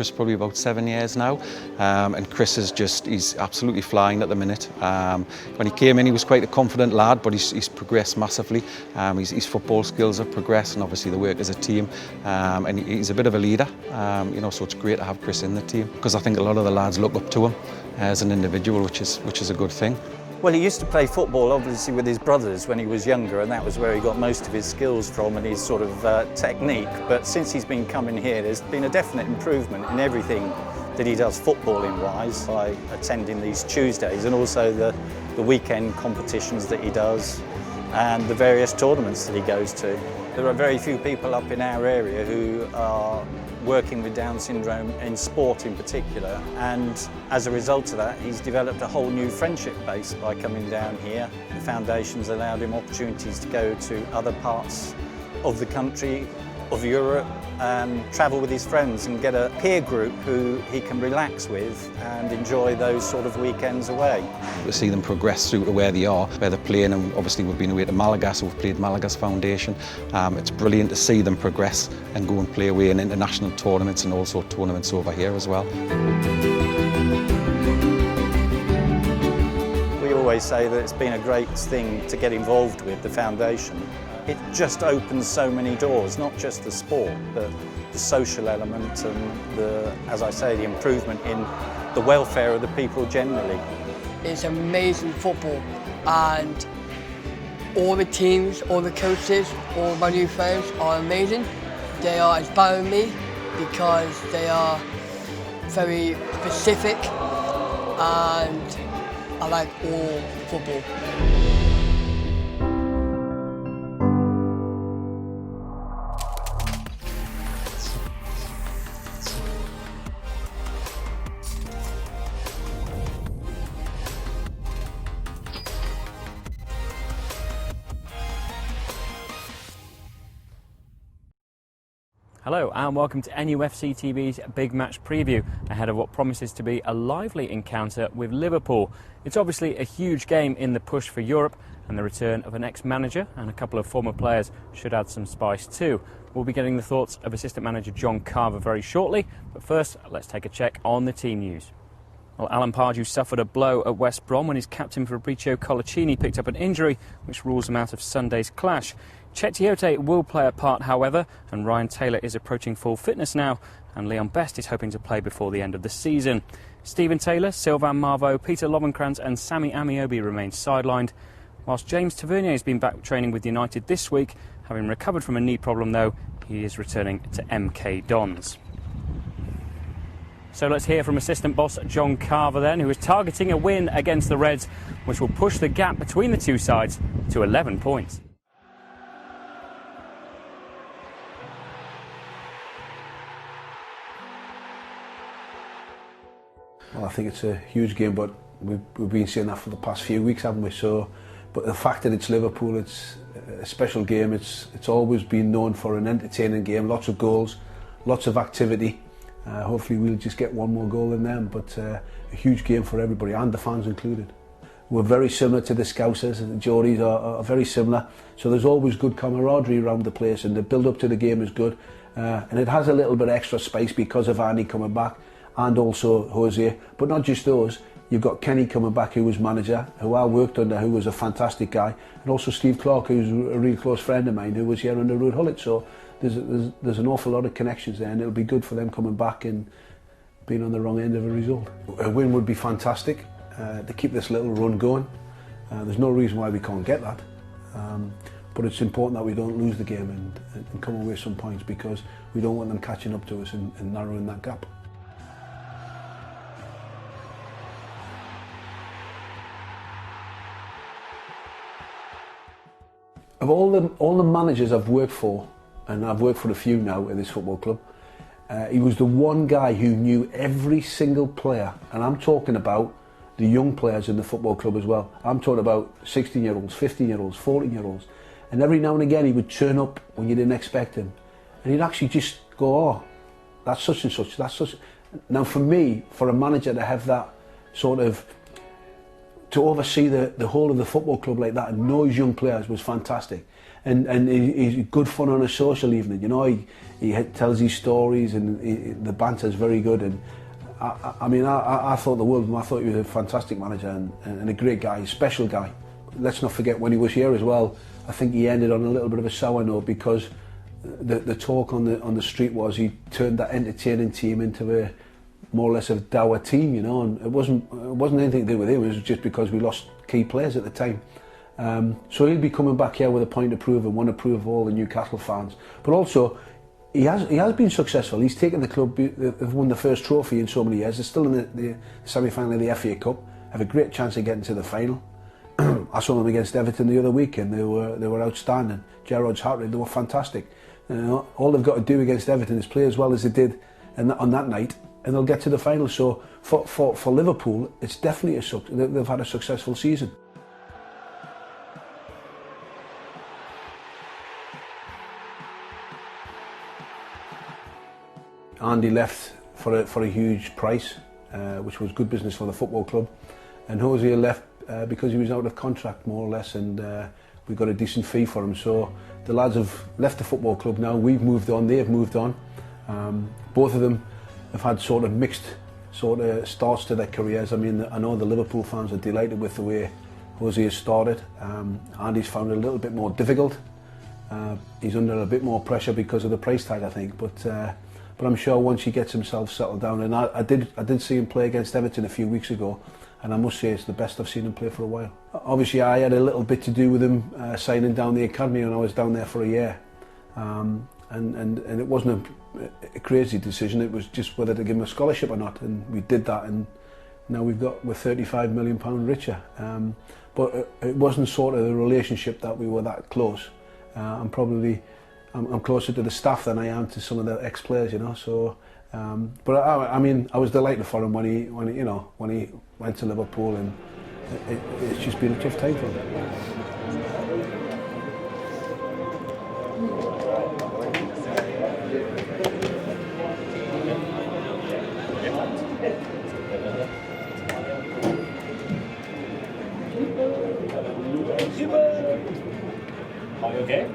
Chris probably about 7 years now, and Chris is he's absolutely flying at the minute. When he came in, he was quite a confident lad, but he's progressed massively. His football skills have progressed, and obviously the work as a team, and he's a bit of a leader, so it's great to have Chris in the team, because I think a lot of the lads look up to him as an individual, which is a good thing. Well, he used to play football obviously with his brothers when he was younger, and that was where he got most of his skills from and his sort of technique. But since he's been coming here, there's been a definite improvement in everything that he does footballing wise, by attending these Tuesdays and also the weekend competitions that he does and the various tournaments that he goes to. There are very few people up in our area who are working with Down syndrome in sport in particular, and as a result of that he's developed a whole new friendship base by coming down here. The foundation's allowed him opportunities to go to other parts of the country, of Europe, and travel with his friends and get a peer group who he can relax with and enjoy those sort of weekends away. To see them progress through to where they are, where they're playing, and obviously we've been away to Malaga, so we've played Malaga's foundation. It's brilliant to see them progress and go and play away in international tournaments and also tournaments over here as well. We always say that it's been a great thing to get involved with the foundation. It just opens so many doors, not just the sport, but the social element and as I say, the improvement in the welfare of the people generally. It's amazing football, and all the teams, all the coaches, all my new friends are amazing. They are inspiring me because they are very specific, and I like all football. Hello and welcome to NUFC TV's Big Match Preview ahead of what promises to be a lively encounter with Liverpool. It's obviously a huge game in the push for Europe, and the return of an ex-manager and a couple of former players should add some spice too. We'll be getting the thoughts of assistant manager John Carver very shortly, but first let's take a check on the team news. Well, Alan Pardew suffered a blow at West Brom when his captain Fabrizio Colaccini picked up an injury which rules him out of Sunday's clash. Chetiote will play a part, however, and Ryan Taylor is approaching full fitness now, and Leon Best is hoping to play before the end of the season. Stephen Taylor, Sylvain Marveau, Peter Lovenkrands and Sammy Amiobi remain sidelined, whilst James Tavernier has been back training with United this week. Having recovered from a knee problem, though, he is returning to MK Dons. So let's hear from assistant boss John Carver then, who is targeting a win against the Reds, which will push the gap between the two sides to 11 points. Well, I think it's a huge game, but we've been saying that for the past few weeks, haven't we? So, but the fact that it's Liverpool, it's a special game. It's always been known for an entertaining game, lots of goals, lots of activity. Hopefully we'll just get one more goal than them, but a huge game for everybody, and the fans included. We're very similar to the Scousers, and the Geordies are very similar, so there's always good camaraderie around the place, and the build-up to the game is good. And it has a little bit extra space because of Andy coming back, and also Jose, but not just those. You've got Kenny coming back, who was manager, who I worked under, who was a fantastic guy, and also Steve Clarke, who's a really close friend of mine, who was here under Ruud Gullit. So there's an awful lot of connections there, and it'll be good for them coming back and being on the wrong end of a result. A win would be fantastic to keep this little run going. There's no reason why we can't get that, but it's important that we don't lose the game and come away with some points, because we don't want them catching up to us and narrowing that gap. Of all the managers I've worked for, and I've worked for a few now at this football club, he was the one guy who knew every single player, and I'm talking about the young players in the football club as well. I'm talking about 16-year-olds, 15-year-olds, 14-year-olds, and every now and again he would turn up when you didn't expect him, and he'd actually just go, "Oh, that's such and such, that's such." Now for me, for a manager to have that sort of, to oversee the whole of the football club like that and know his young players was fantastic. and he's good fun on a social evening. You know, he tells his stories, and the banter's very good. And I thought the world of him. I thought he was a fantastic manager and a great guy, a special guy. Let's not forget when he was here as well. I think he ended on a little bit of a sour note because the talk on the street was he turned that entertaining team into a more or less a dour team, you know, and it wasn't anything to do with him. It was just because we lost key players at the time. So he'll be coming back here with a point to prove and want to prove of all the Newcastle fans. But also, he has been successful. He's taken the club. They've won the first trophy in so many years. They're still in the semi-final of the FA Cup. Have a great chance of getting to the final. I saw them against Everton the other week, and they were outstanding. Gerrard's hat-trick, they were fantastic. You know, all they've got to do against Everton is play as well as they did on that night, and they'll get to the final. So for Liverpool, it's definitely they've had a successful season. Andy left for a huge price, which was good business for the football club, and Jose left because he was out of contract more or less, and we got a decent fee for him. So the lads have left the football club now. We've moved on. They've moved on. Both of them have had sort of mixed starts to their careers. I mean, I know the Liverpool fans are delighted with the way Jose has started. Andy's found it a little bit more difficult. He's under a bit more pressure because of the price tag, I think. But I'm sure once he gets himself settled down, and I did see him play against Everton a few weeks ago, and I must say it's the best I've seen him play for a while. Obviously, I had a little bit to do with him signing down the academy when I was down there for a year, and it wasn't a crazy decision. It was just whether to give him a scholarship or not, and we did that, and now we're £35 million richer. But it wasn't sort of the relationship that we were that close. I'm closer to the staff than I am to some of the ex-players, you know. So, but I mean, I was delighted for him when he went to Liverpool, and it's just been a tough time for him. Are you okay?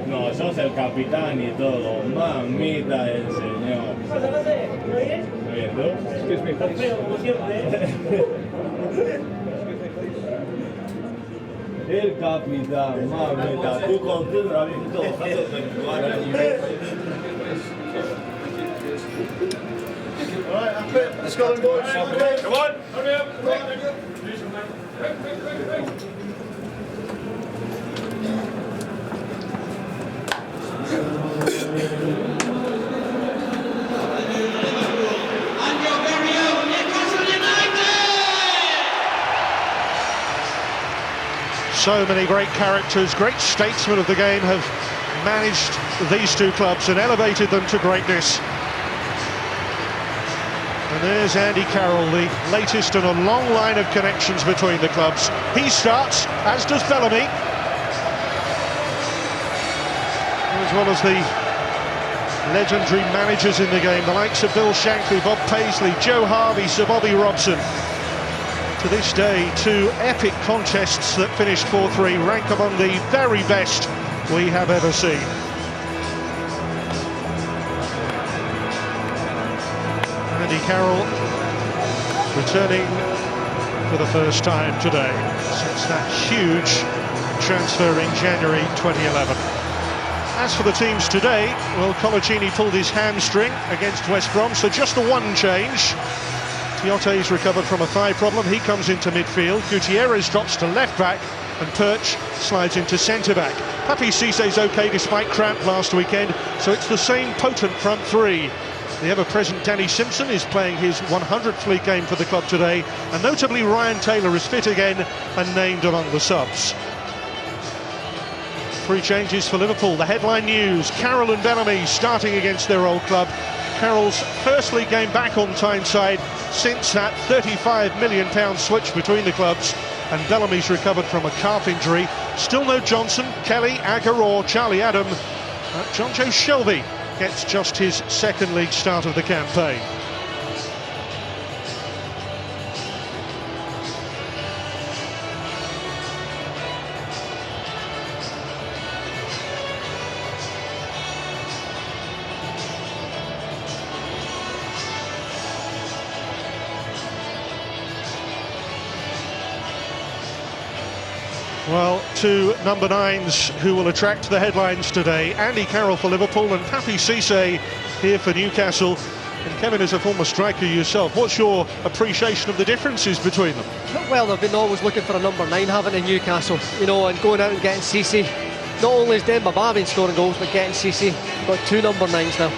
No, sos el capitán y todo. Mamita del señor. Bien, ¿tú? Excuse me, como siempre. El capitán, mamita. Tú con tu rabito, let's go, boys. Come on. Hurry up. So many great characters, great statesmen of the game have managed these two clubs and elevated them to greatness. And there's Andy Carroll, the latest in a long line of connections between the clubs. He starts, as does Bellamy, as well as the legendary managers in the game, the likes of Bill Shankly, Bob Paisley, Joe Harvey, Sir Bobby Robson. To this day, two epic contests that finished 4-3 rank among the very best we have ever seen. Andy Carroll returning for the first time today since that huge transfer in January 2011. As for the teams today, well, Colaccini pulled his hamstring against West Brom, so just the one change. Tiote's recovered from a thigh problem, he comes into midfield. Gutierrez drops to left back, and Perch slides into centre back. Papi Cissé's okay despite cramp last weekend, so it's the same potent front three. The ever-present Danny Simpson is playing his 100th league game for the club today, and notably Ryan Taylor is fit again and named among the subs. Three changes for Liverpool. The headline news: Carroll and Bellamy starting against their old club. Carroll's first league game back on Tyneside since that £35 million switch between the clubs, and Bellamy's recovered from a calf injury. Still no Johnson, Kelly, Agger or Charlie Adam. John Joe Shelby gets just his second league start of the campaign. Well, two number 9s who will attract the headlines today. Andy Carroll for Liverpool and Papi Cisse here for Newcastle. And Kevin, as a former striker yourself, what's your appreciation of the differences between them? Well, they've been always looking for a number 9, haven't they, Newcastle? You know, and going out and getting Cisse. Not only has Demba Ba been scoring goals, but getting Cisse. Got two number 9s now.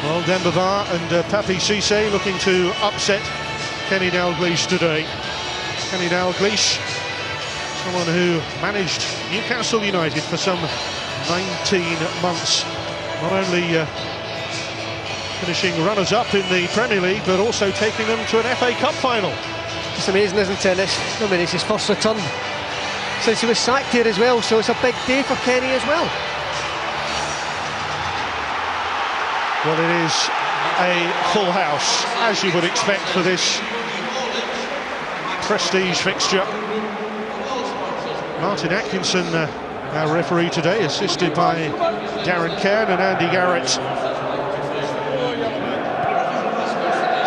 Well, Demba Ba and Papi Cisse looking to upset Kenny Dalglish today. Kenny Dalglish, someone who managed Newcastle United for some 19 months. Not only finishing runners-up in the Premier League, but also taking them to an FA Cup final. It's amazing, isn't it? It's his first return since he was sacked here as well, so it's a big day for Kenny as well. Well, it is a full house, as you would expect for this prestige fixture. Martin Atkinson, our referee today, assisted by Darren Cairn and Andy Garrett.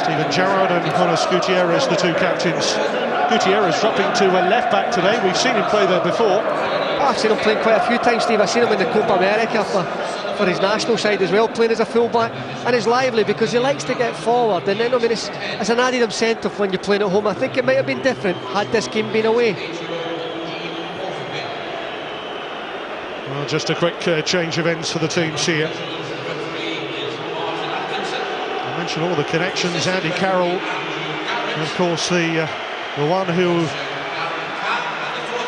Steven Gerrard and Jonas Gutierrez, the two captains. Gutierrez dropping to a left-back today. We've seen him play there before. I've seen him playing quite a few times, Steve. I've seen him in the Copa America for his national side as well, playing as a full-back. And he's lively because he likes to get forward. And then, it's an added incentive when you're playing at home. I think it might have been different had this game been away. Well, just a quick change of ends for the teams here. I mentioned all the connections. Andy Carroll, and of course the one who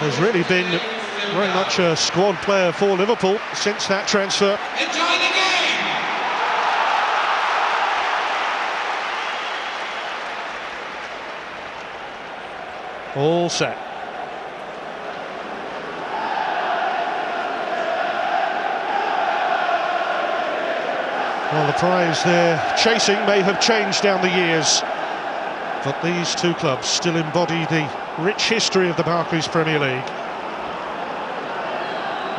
has really been very much a squad player for Liverpool since that transfer. Enjoy the game! All set. Well, the prize they're chasing may have changed down the years, but these two clubs still embody the rich history of the Barclays Premier League.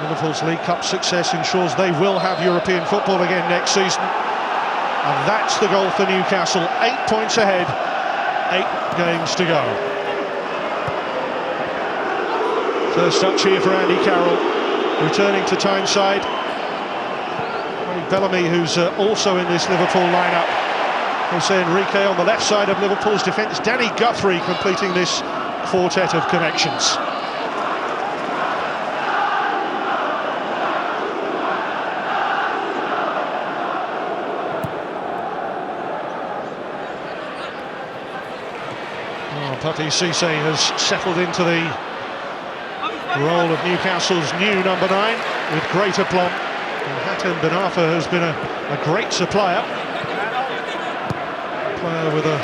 Liverpool's League Cup success ensures they will have European football again next season, and that's the goal for Newcastle. 8 points ahead, 8 games to go. First touch here for Andy Carroll, returning to Tyneside. Bellamy, who's also in this Liverpool lineup. Jose Enrique on the left side of Liverpool's defence. Danny Guthrie completing this quartet of connections. Oh, Papi Cisse has settled into the role of Newcastle's new number 9 with great aplomb. And Hatem Ben Arfa has been a great supplier. Player with a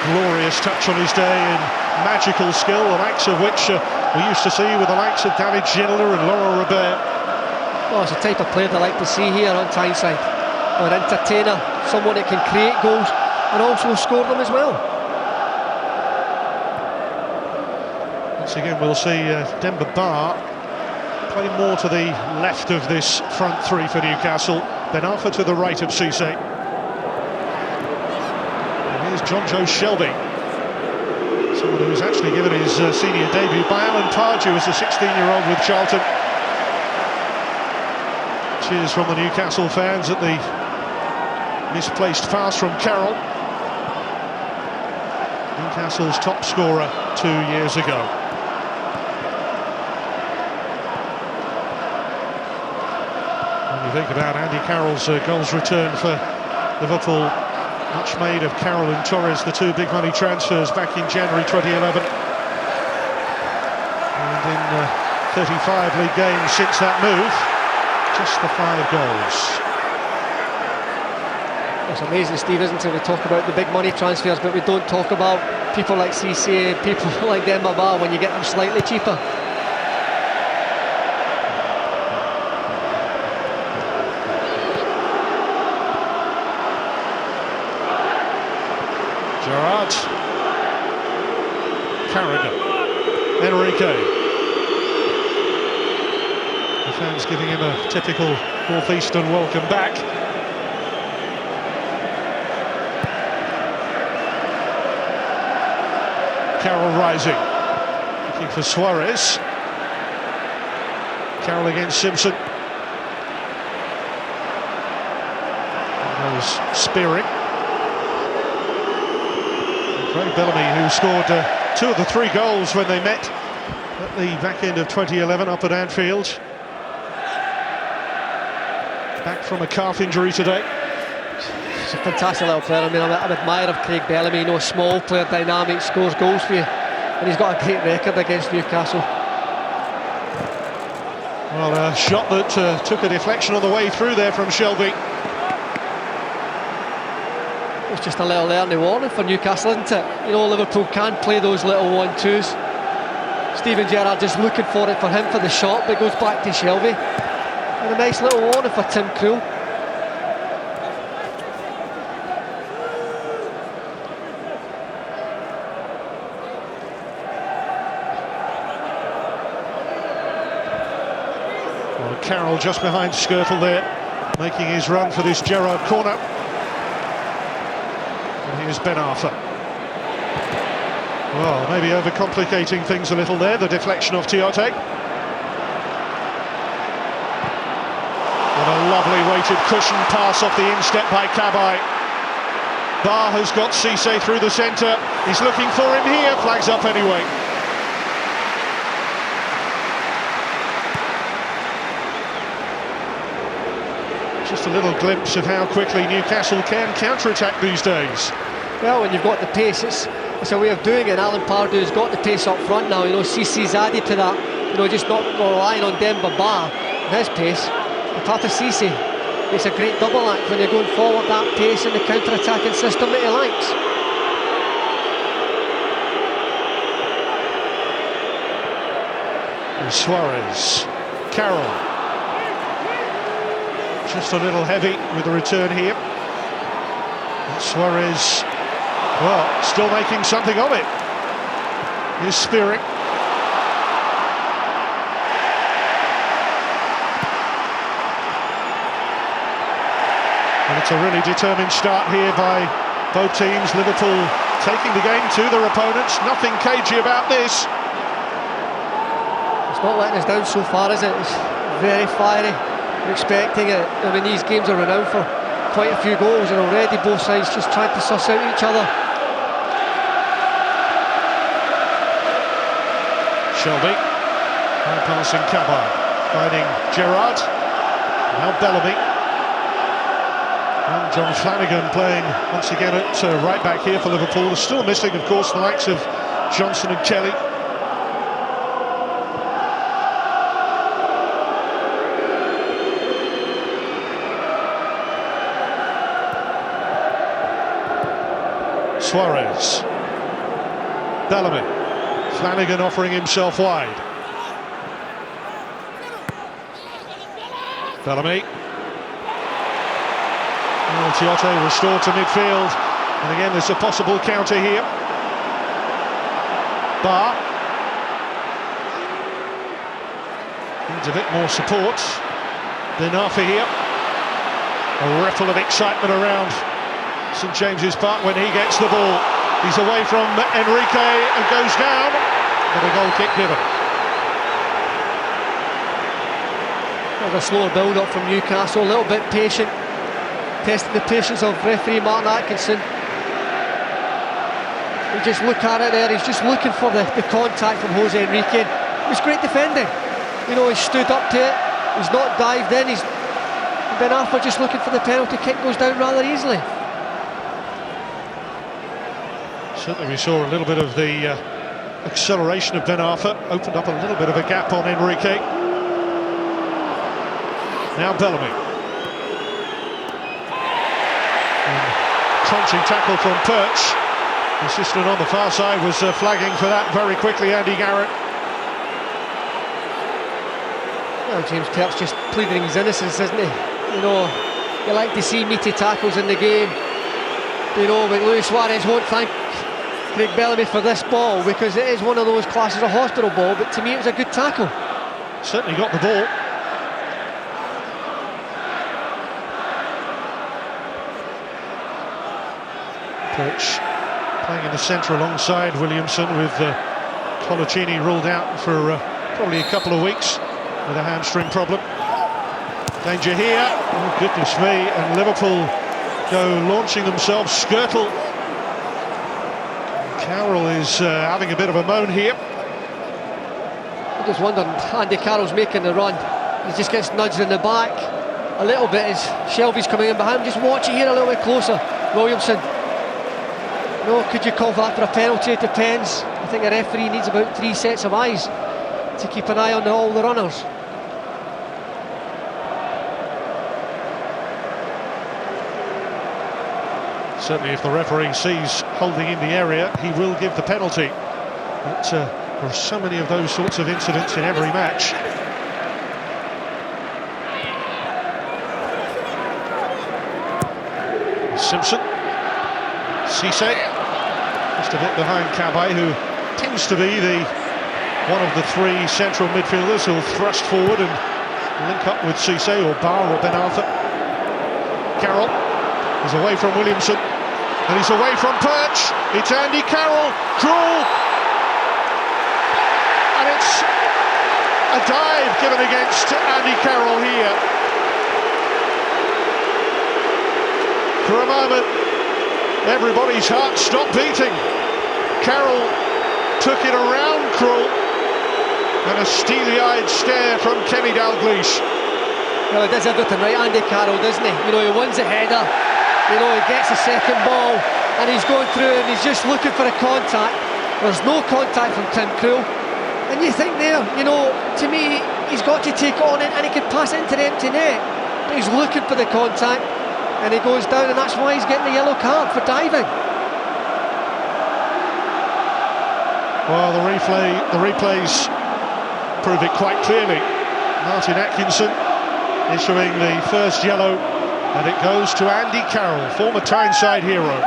glorious touch on his day and magical skill, the likes of which we used to see with the likes of David Ginola and Laurent Robert. Well, it's the type of player they like to see here on Tyneside. An entertainer, someone that can create goals and also score them as well. Once again, we'll see Demba Ba play more to the left of this front three for Newcastle. Ben Arfa to the right of Cisse. And here's Jonjo Shelby, someone who's actually given his senior debut by Alan Pardew as a 16-year-old with Charlton. Cheers from the Newcastle fans at the misplaced pass from Carroll. Newcastle's top scorer 2 years ago. Think about Andy Carroll's goals returned for Liverpool. Much made of Carroll and Torres, the two big money transfers back in January 2011. And in 35 league games since that move, just the 5 goals. It's amazing, Steve, isn't it? We talk about the big money transfers, but we don't talk about people like Cisse, people like Demba Ba when you get them slightly cheaper. Gerrard, Carragher, Enrique. The fans giving him a typical northeastern welcome back. Carroll rising, looking for Suarez. Carroll against Simpson. And goes Spearing. Craig Bellamy, who scored 2 of the 3 goals when they met at the back end of 2011 up at Anfield. Back from a calf injury today. He's a fantastic little player. I mean, I'm an admirer of Craig Bellamy. You know, small player, dynamic, scores goals for you. And he's got a great record against Newcastle. Well, a shot that took a deflection on the way through there from Shelby. It's just a little early warning for Newcastle, isn't it? You know, Liverpool can play those little 1-2s. Steven Gerrard just looking for it for him for the shot, but it goes back to Shelby. And a nice little warning for Tim Krul. Well, Carroll just behind Skirtle there, making his run for this Gerrard corner. And here's Ben Arthur. Well, maybe overcomplicating things a little there, the deflection off Tiote. And a lovely weighted cushion pass off the instep by Cabaye. Barr has got Cisse through the centre. He's looking for him here, flags up anyway. Just a little glimpse of how quickly Newcastle can counter-attack these days. Well, when you've got the pace, it's a way of doing it. Alan Pardew's got the pace up front now. You know, Cisse's added to that. You know, just not relying on Demba Ba and his pace. Tata Cisse makes a great double act when you're going forward that pace in the counter-attacking system that he likes. And Suarez, Carroll. Just a little heavy with the return here. And Suarez, well, still making something of it. Here's Spearing. And it's a really determined start here by both teams. Liverpool taking the game to their opponents. Nothing cagey about this. It's not letting us down so far, is it? It's very fiery. We're expecting it. I mean, these games are renowned for quite a few goals, and already both sides just trying to suss out each other. Shelby, high passing Cabaye, finding Gerrard, now Bellamy. And John Flanagan playing once again at right back here for Liverpool. They're still missing, of course, the likes of Johnson and Kelly. Suarez, Bellamy, Flanagan offering himself wide. Bellamy. Oh, Tiote restored to midfield, and again there's a possible counter here. Barr needs a bit more support. Ben Arthur here. A ripple of excitement around St James's Park when he gets the ball. He's away from Enrique and goes down, but a goal kick given. There's a slower build-up from Newcastle, a little bit patient, testing the patience of referee Martin Atkinson. You just look at it there, he's just looking for the contact from Jose Enrique. It was great defending. You know, he stood up to it, he's not dived in, Ben Arthur just looking for the penalty kick, goes down rather easily. Certainly we saw a little bit of the acceleration of Ben Arthur, opened up a little bit of a gap on Enrique. Now Bellamy. And crunching tackle from Perch. The assistant on the far side was flagging for that very quickly, Andy Garrett. Well, James Perch just pleading his innocence, isn't he? You know, you like to see meaty tackles in the game. You know, but Luis Suarez won't thank Craig Bellamy for this ball because it is one of those classes of hospital ball, but to me it was a good tackle. Certainly got the ball. Perch playing in the centre alongside Williamson with Colaccini ruled out for probably a couple of weeks. with a hamstring problem. Danger here, oh goodness me, and Liverpool go launching themselves. Skirtle. Carroll is having a bit of a moan here. I just wondered, Andy Carroll's making the run. He just gets nudged in the back a little bit as Shelby's coming in behind him. Just watch it here a little bit closer. Williamson. No, could you call that for a penalty? It depends. I think a referee needs about 3 sets of eyes to keep an eye on all the runners. Certainly if the referee sees holding in the area, he will give the penalty. But there are so many of those sorts of incidents in every match. Simpson. Cisse. Just a bit behind Cabaye, who tends to be one of the 3 central midfielders who'll thrust forward and link up with Cisse or Barr or Ben Arthur. Carroll is away from Williamson. And he's away from Perch. It's Andy Carroll. Krul. And it's a dive given against Andy Carroll here. For a moment, everybody's heart stopped beating. Carroll took it around Krul. And a steely-eyed stare from Kenny Dalglish. Well, he does everything right, Andy Carroll, doesn't he? You know, he wins the header. You know, he gets a second ball and he's going through and he's just looking for a contact. There's no contact from Tim Krul. And you think there, you know, to me, he's got to take it on it and he could pass it into the empty net. But he's looking for the contact and he goes down, and that's why he's getting the yellow card for diving. Well, the replays prove it quite clearly. Martin Atkinson issuing the first yellow. And it goes to Andy Carroll, former Tyneside hero.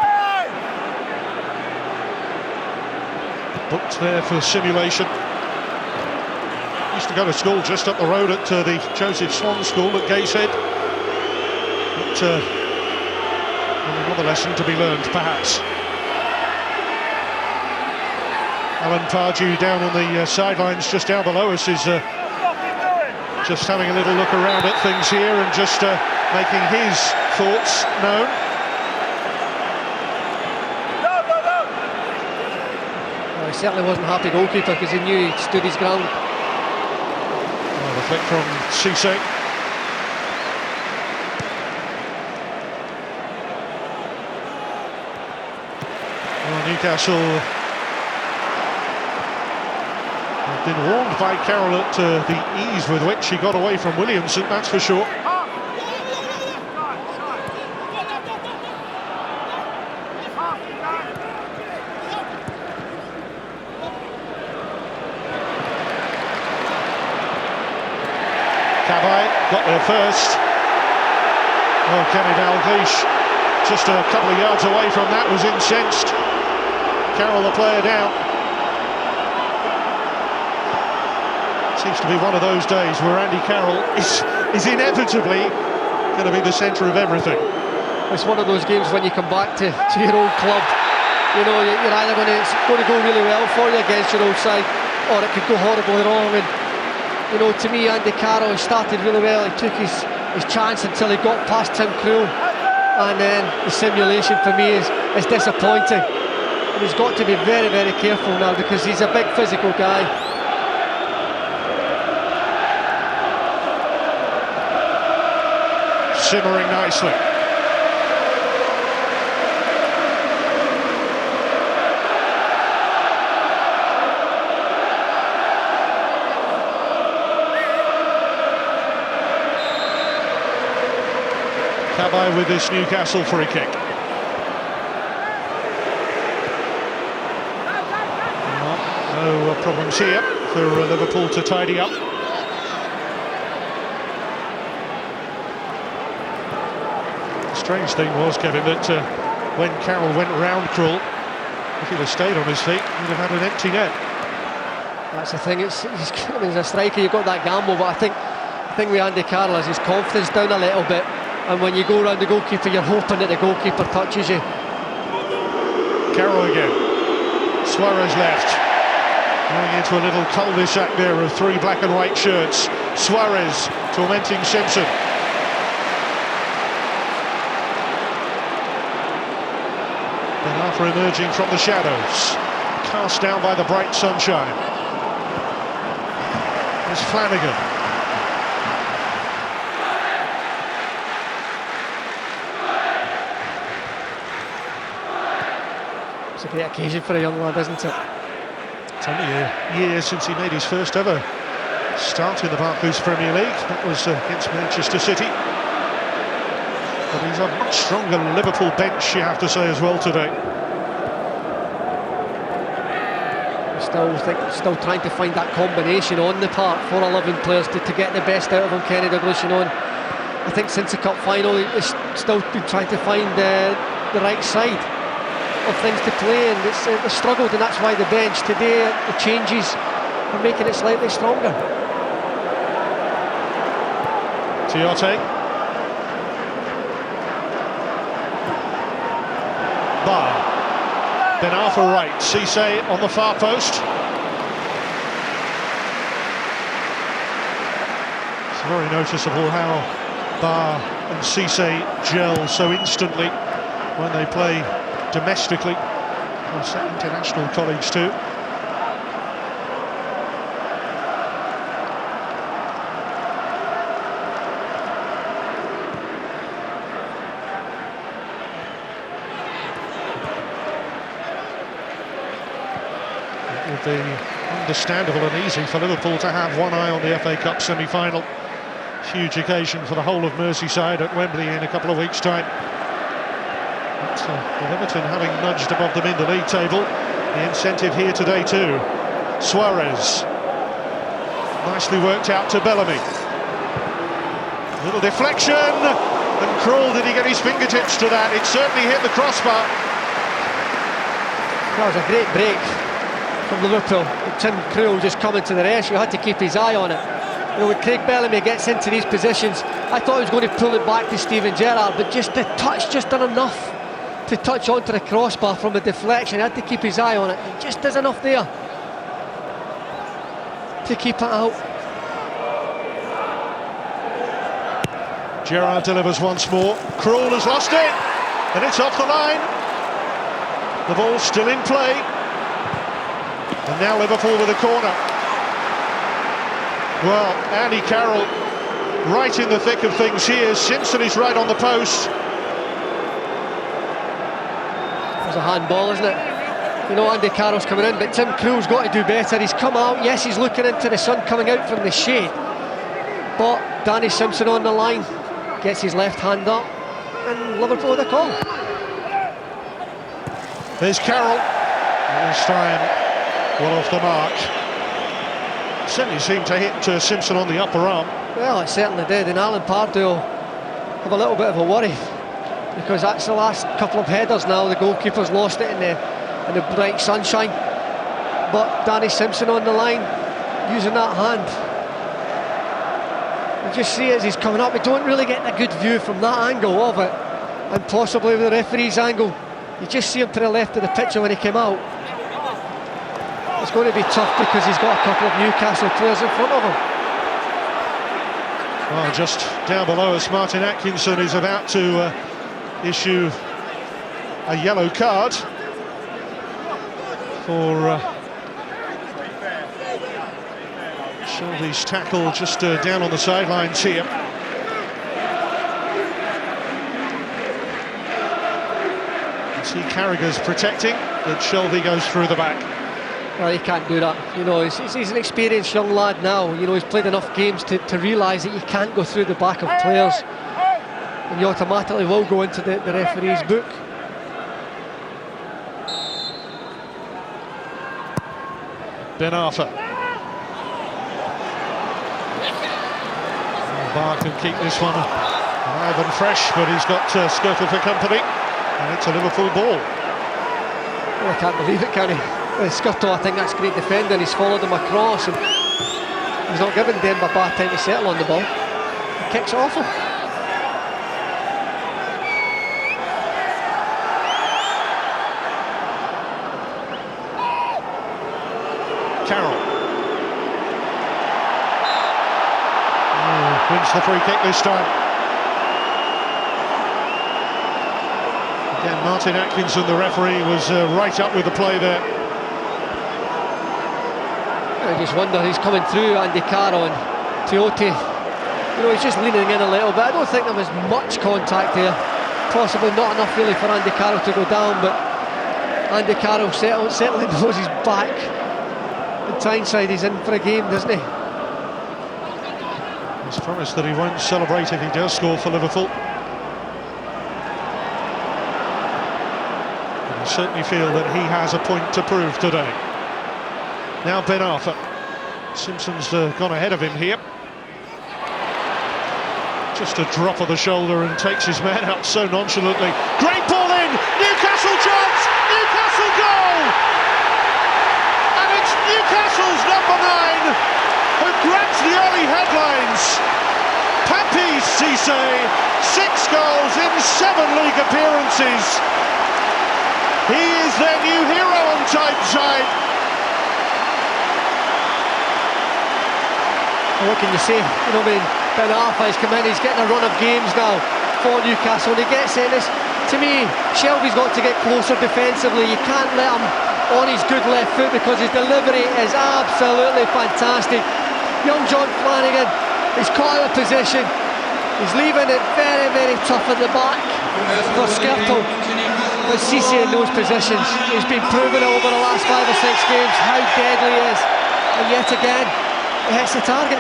Booked there for simulation. Used to go to school just up the road at the Joseph Swan School at Gateshead. But another lesson to be learned, perhaps. Alan Pardew down on the sidelines just down below us is just having a little look around at things here and just making his thoughts known. Well, he certainly wasn't a happy goalkeeper because he knew he stood his ground. Well, the flick from Cisse. Well, Newcastle have been warned by Carroll at the ease with which he got away from Williamson, that's for sure. Cabaye got there first. Oh, Kenny Dalglish just a couple of yards away from that, was incensed. Carroll the player down. Seems to be one of those days where Andy Carroll is inevitably going to be the centre of everything. It's one of those games when you come back to your old club. You know, you're either it's going to go really well for you against your old side, or it could go horribly wrong. And you know, to me, Andy Carroll, he started really well. He took his chance until he got past Tim Krul, and then the simulation for me is disappointing. And he's got to be very, very careful now because he's a big physical guy. Simmering nicely. Cabaye with this Newcastle free kick. No problems here for Liverpool to tidy up. The strange thing was, Kevin, that when Carroll went round Krul, if he'd have stayed on his feet, he'd have had an empty net. That's the thing. He's a striker, you've got that gamble, but I think with Andy Carroll is his confidence down a little bit. And when you go around the goalkeeper, you're hoping that the goalkeeper touches you. Carroll again. Suarez left. Going into a little cul-de-sac there of three black and white shirts. Suarez tormenting Simpson. Ben Arfa emerging from the shadows, cast down by the bright sunshine. There's Flanagan. It's a great occasion for a young lad, isn't it? It's only a year since he made his first ever start in the Barclays Premier League. That was against Manchester City. But he's a much stronger Liverpool bench, you have to say, as well today. Still trying to find that combination on the park for 11 players to get the best out of him, Kenny Douglas. You know, and I think since the cup final, he's still been trying to find the right side of things to play, and it's struggled, and that's why the bench today, the changes are making it slightly stronger. Tiote. Bar. Ben Arfa right. Cisse on the far post. It's very noticeable how Bar and Cisse gel so instantly when they play domestically. Also international colleagues too. It will be understandable and easy for Liverpool to have one eye on the FA Cup semi-final. Huge occasion for the whole of Merseyside at Wembley in a couple of weeks' time. With Everton having nudged above them in the league table, the incentive here today too. Suarez, nicely worked out to Bellamy. Little deflection, and Krul, did he get his fingertips to that? It certainly hit the crossbar. That was a great break from Liverpool. Tim Krul just coming to the rescue, had to keep his eye on it. You know, when Craig Bellamy gets into these positions, I thought he was going to pull it back to Steven Gerrard, but just the touch just done enough to touch onto the crossbar from a deflection. He had to keep his eye on it. It just is enough there to keep it out. Gerrard delivers once more. Krul has lost it, and it's off the line. The ball's still in play, and now Liverpool with a corner. Well, Andy Carroll right in the thick of things here. Simpson is right on the post. It's a handball, isn't it? You know, Andy Carroll's coming in, but Tim Krul's got to do better. He's come out, yes, he's looking into the sun coming out from the shade, but Danny Simpson on the line gets his left hand up, and Liverpool with a call. There's Carroll, and this time well off the mark. Certainly seemed to hit Simpson on the upper arm. Well, it certainly did, and Alan Pardew will have a little bit of a worry, because that's the last couple of headers now. The goalkeeper's lost it in the bright sunshine, but Danny Simpson on the line using that hand. You just see it as he's coming up. We don't really get a good view from that angle of it, and possibly with the referee's angle. You just see him to the left of the picture when he came out. It's going to be tough because he's got a couple of Newcastle players in front of him. Well, just down below us, Martin Atkinson is about to issue a yellow card for Shelby's tackle just down on the sidelines here. See Carragher's protecting, but Shelby goes through the back. Well, he can't do that. You know, he's an experienced young lad now. You know, he's played enough games to realise that you can't go through the back of players, and you automatically will go into the referee's book. Ben Arfa. Bar can keep this one alive and fresh, but he's got Skirtle for company, and it's a Liverpool ball. Oh, I can't believe it, can he? Skirtle, I think that's great defending. He's followed him across, and he's not given Demba Ba time to settle on the ball. He kicks it off him. Carroll. the free kick this time. Again, Martin Atkinson, the referee, was right up with the play there. I just wonder, he's coming through Andy Carroll and Tiote. You know, he's just leaning in a little bit. I don't think there was much contact there. Possibly not enough really for Andy Carroll to go down, but Andy Carroll certainly knows he's back. And Tyneside, he's in for a game, doesn't he? He's promised that he won't celebrate if he does score for Liverpool. And I certainly feel that he has a point to prove today. Now Ben Arfa. Simpson's gone ahead of him here. Just a drop of the shoulder and takes his man out so nonchalantly. Great ball in! Newcastle chance! Newcastle goal! And it's Newcastle's number 9 who grabs the early headlines. Papiss Cissé, 6 goals in 7 league appearances. He is their new hero on Tyneside. What can you say? You know, I mean, Ben Arfa has come in, he's getting a run of games now for Newcastle, and he gets in this. To me, Shelby's got to get closer defensively. You can't let him on his good left foot because his delivery is absolutely fantastic. Young John Flanagan, he's caught out of position. He's leaving it very, very tough at the back for Skirtle. But Cissé in those positions, he's been proven over the last 5 or 6 games how deadly he is. And yet again, he hits the target.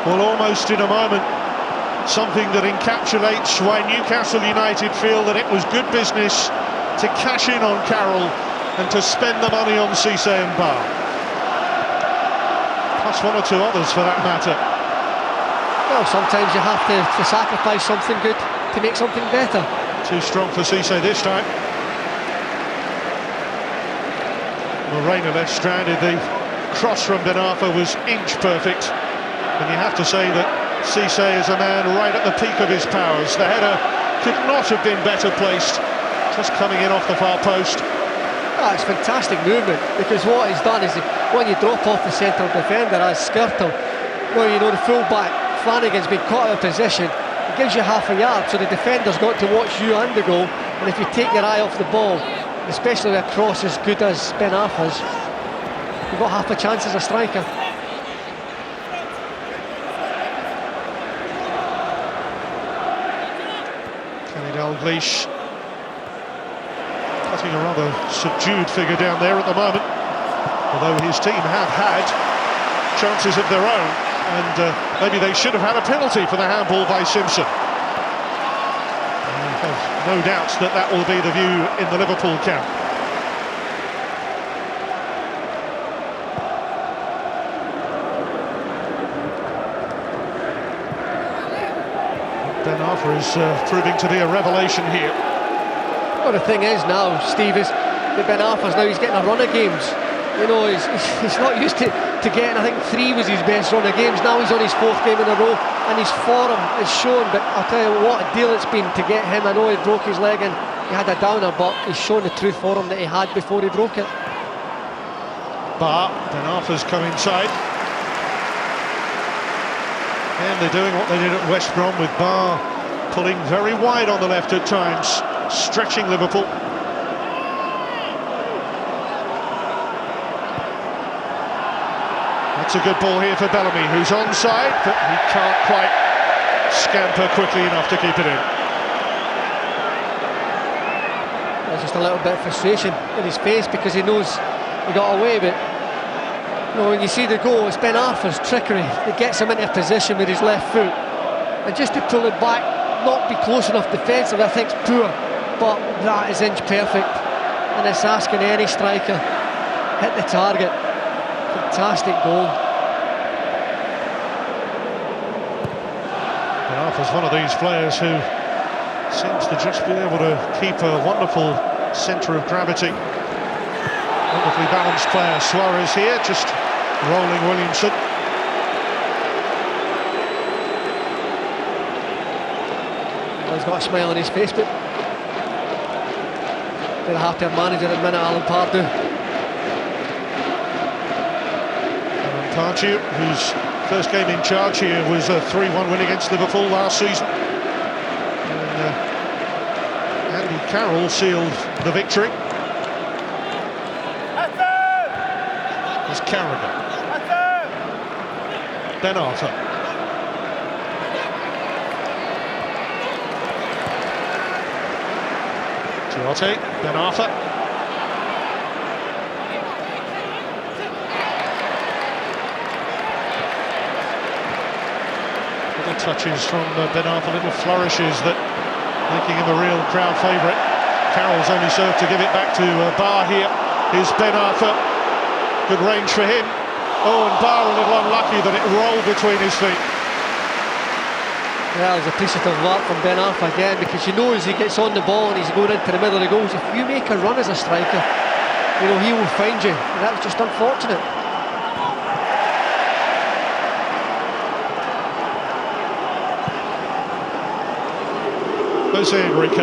Well, almost in a moment, something that encapsulates why Newcastle United feel that it was good business to cash in on Carroll and to spend the money on Cissé and Barr. Plus 1 or 2 others for that matter. Well, sometimes you have to sacrifice something good to make something better. Too strong for Cissé this time. Morena left stranded. The cross from Ben Arfa was inch perfect. And you have to say that Cissé is a man right at the peak of his powers. The header could not have been better placed, just coming in off the far post. Oh, it's fantastic movement, because what he's done is when you drop off the central defender as Skirtle, well, you know, the full-back Flanagan's been caught out of position. It gives you half a yard, so the defender's got to watch you and the goal. And if you take your eye off the ball, especially with a cross as good as Ben Arfa's, you've got half a chance as a striker. Dalglish cutting a rather subdued figure down there at the moment, although his team have had chances of their own, and maybe they should have had a penalty for the handball by Simpson. I have no doubts that that will be the view in the Liverpool camp. Ben Arfa is proving to be a revelation here. Well, the thing is now, Steve, is that Ben Arfa's now, he's getting a run of games. You know, he's not used to getting, I think 3 was his best run of games. Now he's on his 4th game in a row, and his form is shown. But I'll tell you what a deal it's been to get him. I know he broke his leg and he had a downer, but he's shown the true form that he had before he broke it. Barr, Ben Arfa's come inside. And they're doing what they did at West Brom with Barr pulling very wide on the left at times, stretching Liverpool. That's a good ball here for Bellamy, who's onside, but he can't quite scamper quickly enough to keep it in. There's just a little bit of frustration in his face because he knows he got away, but you know, when you see the goal, it's Ben Arfa's trickery that gets him into a position with his left foot, and just to pull it back, not be close enough defensively, I think it's poor, but that is inch perfect, and it's asking any striker hit the target. Fantastic goal. Ben Arfa's one of these players who seems to just be able to keep a wonderful centre of gravity. Wonderfully balanced player. Suarez here, just rolling Williamson. Well, he's got a smile on his face, but they'll have to have manager at the minute, Alan Pardew. Pardew, whose first game in charge here was a 3-1 win against Liverpool last season. And, Andy Carroll sealed the victory. There's Carragher. Ben Arthur. Chioti, Ben Arthur. Little touches from Ben Arthur, little flourishes that making him a real crowd favourite. Carroll's only served to give it back to Barr here. Here's Ben Arthur. Good range for him. Oh, and Barr a little unlucky that it rolled between his feet. Yeah, there's a appreciative work from Ben Arthur again, because you know as he gets on the ball and he's going into the middle of the goals, if you make a run as a striker, you know, he will find you. And that was just unfortunate. Jose Enrique.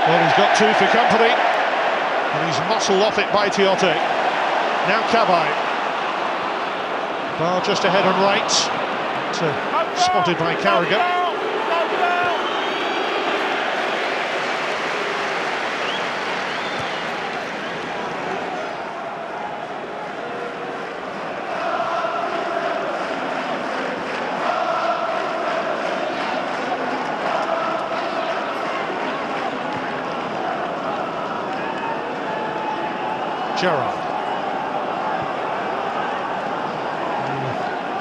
Well, he's got two for company, and he's muscled off it by Chioti. Now Cabaye. Barr just ahead on right, spotted by Carragher. Gerrard.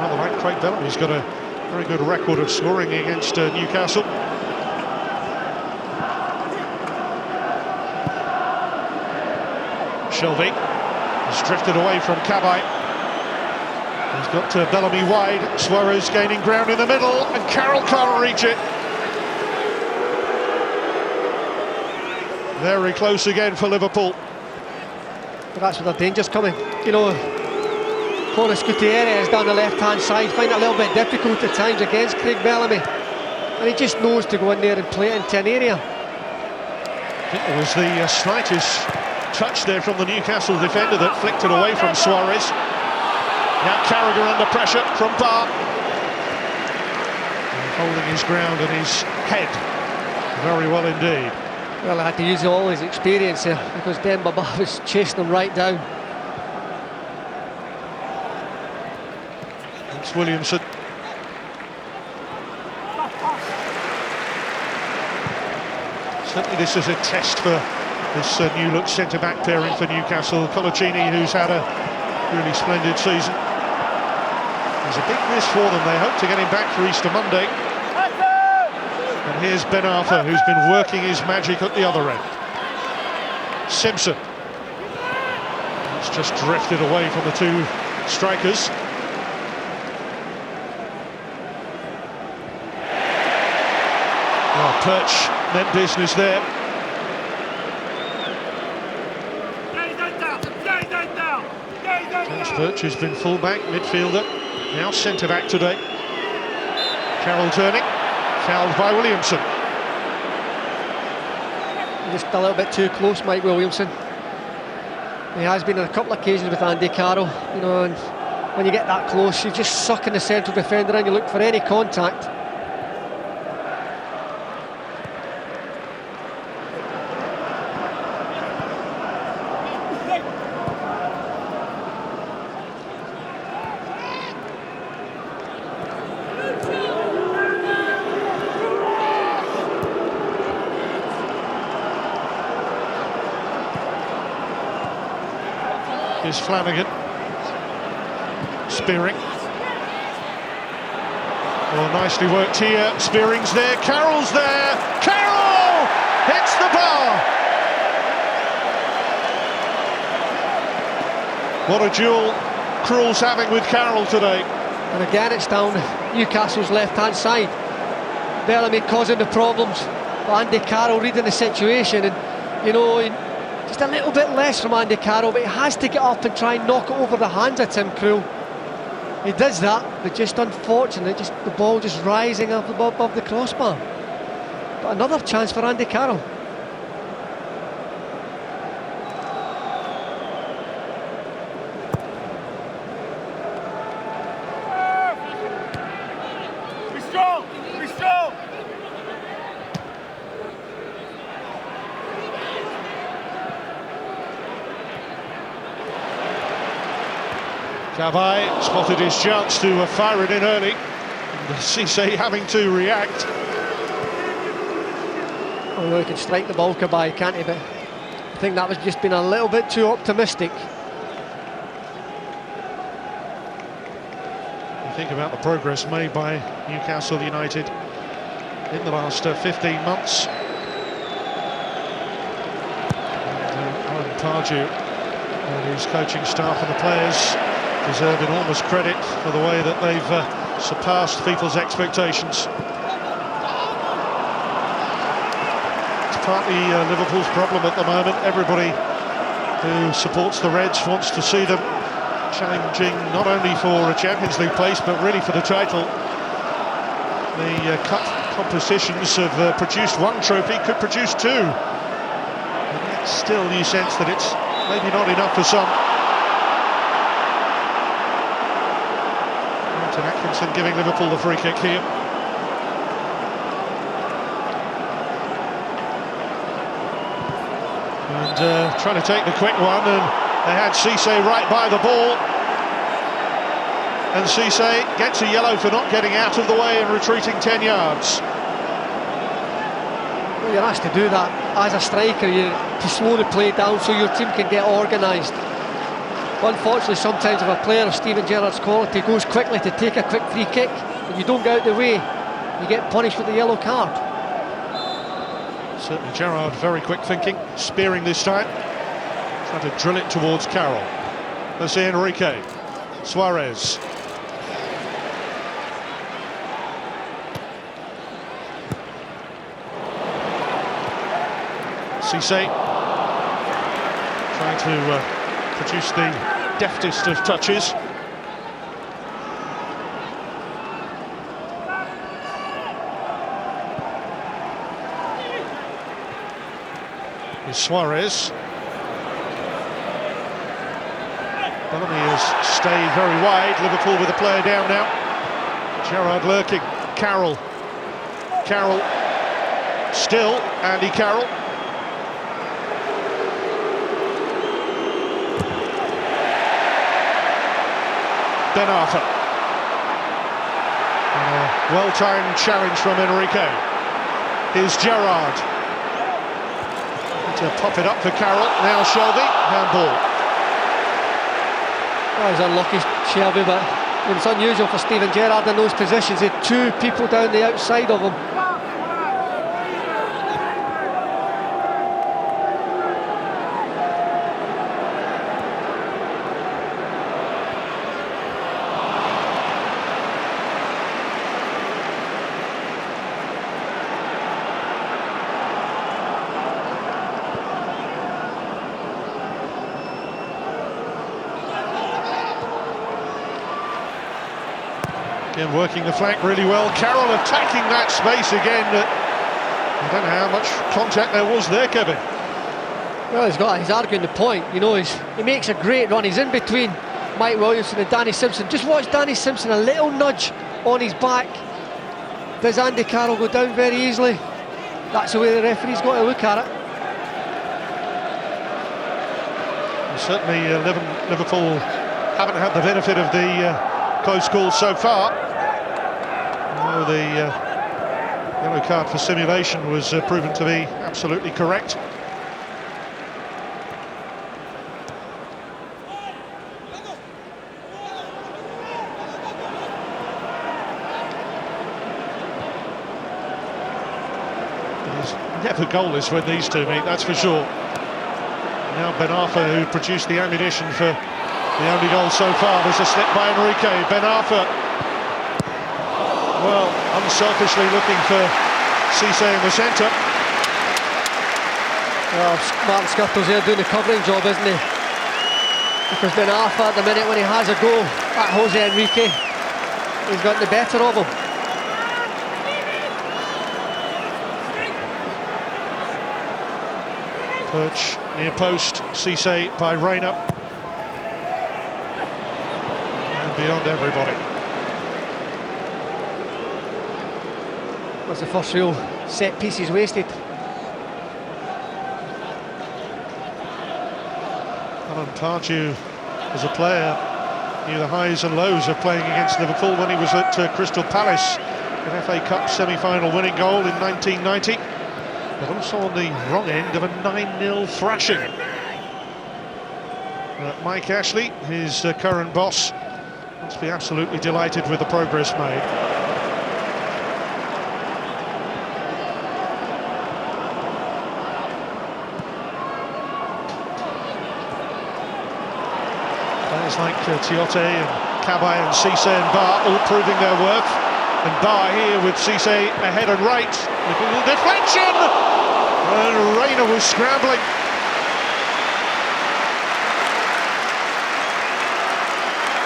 Rather like Craig Bellamy, he's got a very good record of scoring against Newcastle. Shelvey has drifted away from Cabaye. He's got Bellamy wide, Suarez gaining ground in the middle, and Carroll can't reach it. Very close again for Liverpool. But that's where the danger's coming. You know, Horace Gutierrez down the left-hand side find it a little bit difficult at times against Craig Bellamy, and he just knows to go in there and play it into an area. I think there was the slightest touch there from the Newcastle defender that flicked it away from Suarez. Now Carragher under pressure from Barr, holding his ground and his head very well indeed. Well, I had to use all his experience here, because Demba Ba was chasing him right down. It's Williamson. Certainly this is a test for this new-look centre-back pairing for Newcastle. Colaccini, who's had a really splendid season. It's a big miss for them. They hope to get him back for Easter Monday. And here's Ben Arthur, who's been working his magic at the other end. Simpson. It's just drifted away from the two strikers. Oh, Perch meant business there. James Perch, who's been full-back, midfielder, now centre-back today. Carroll turning. Fouled by Williamson. Just a little bit too close, Mike Williamson. He has been on a couple of occasions with Andy Carroll, you know, and when you get that close, you're just sucking the central defender and you look for any contact. Here's Flanagan. Spearing. Oh, nicely worked here. Spearing's there. Carroll's there. Carroll hits the bar. What a duel Krul's having with Carroll today. And again, it's down Newcastle's left-hand side. Bellamy causing the problems, but Andy Carroll reading the situation, and you know, just a little bit less from Andy Carroll, but he has to get up and try and knock it over the hands of Tim Krul. He does that, but just unfortunately, just the ball just rising up above the crossbar. But another chance for Andy Carroll. Cabaye spotted his chance to fire it in early. And Cisse having to react. Although he can strike the ball, Cabaye, can't he? But I think that was just being a little bit too optimistic. You think about the progress made by Newcastle United in the last 15 months. And Alan Pardew and his coaching staff and the players deserve enormous credit for the way that they've surpassed people's expectations. It's partly Liverpool's problem at the moment. Everybody who supports the Reds wants to see them challenging not only for a Champions League place but really for the title. The cup competitions have produced one trophy, could produce two, and yet still you sense that it's maybe not enough for some. Martin Atkinson giving Liverpool the free kick here. And trying to take the quick one, and they had Cisse right by the ball. And Cisse gets a yellow for not getting out of the way and retreating 10 yards. Well, you're asked to do that as a striker, to slow the play down so your team can get organised. Unfortunately, sometimes if a player of Steven Gerrard's quality goes quickly to take a quick free kick and you don't get out the way, you get punished with the yellow card. Certainly Gerrard very quick thinking, spearing this time. Trying to drill it towards Carroll. Let's see Enrique. Suarez. Cisse trying to produce the deftest of touches. Here's Suarez. Bellamy has stayed very wide. Liverpool with a player down now. Gerrard lurking. Carroll. Carroll. Still Andy Carroll. Ben Arfa. Well-timed challenge from Enrique. Here's Gerrard. To pop it up for Carroll. Now Shelby. Handball. Oh, he's unlucky, Shelby, but it's unusual for Steven Gerrard in those positions. He had two people down the outside of him. Again, working the flank really well. Carroll attacking that space again. I don't know how much contact there was there, Kevin. Well, he's arguing the point. You know, he makes a great run. He's in between Mike Williamson and Danny Simpson. Just watch Danny Simpson, a little nudge on his back. Does Andy Carroll go down very easily? That's the way the referee's got to look at it. And certainly Liverpool haven't had the benefit of the close calls so far. Although the yellow card for simulation was proven to be absolutely correct. He's never goalless when these two meet, that's for sure. Now Ben Arfa, who produced the ammunition for the only goal so far. There's a slip by Enrique. Ben Arfa, well, unselfishly looking for Cisse in the centre. Well, Martin Skurtle's here doing the covering job, isn't he? Because Ben Arfa, at the minute when he has a go at Jose Enrique, he's got the better of him. Perch near post, Cisse by Reina. And beyond everybody. That's the first real set piece he's wasted. Alan Pardew, as a player, knew the highs and lows of playing against Liverpool when he was at Crystal Palace, an FA Cup semi-final winning goal in 1990, but also on the wrong end of a 9-0 thrashing. Mike Ashley, his current boss, must be absolutely delighted with the progress made. Players like Tiote and Cabaye and Cisse and Bar all proving their worth. And Bar here with Cisse ahead and right. Little deflection! And Reina was scrambling.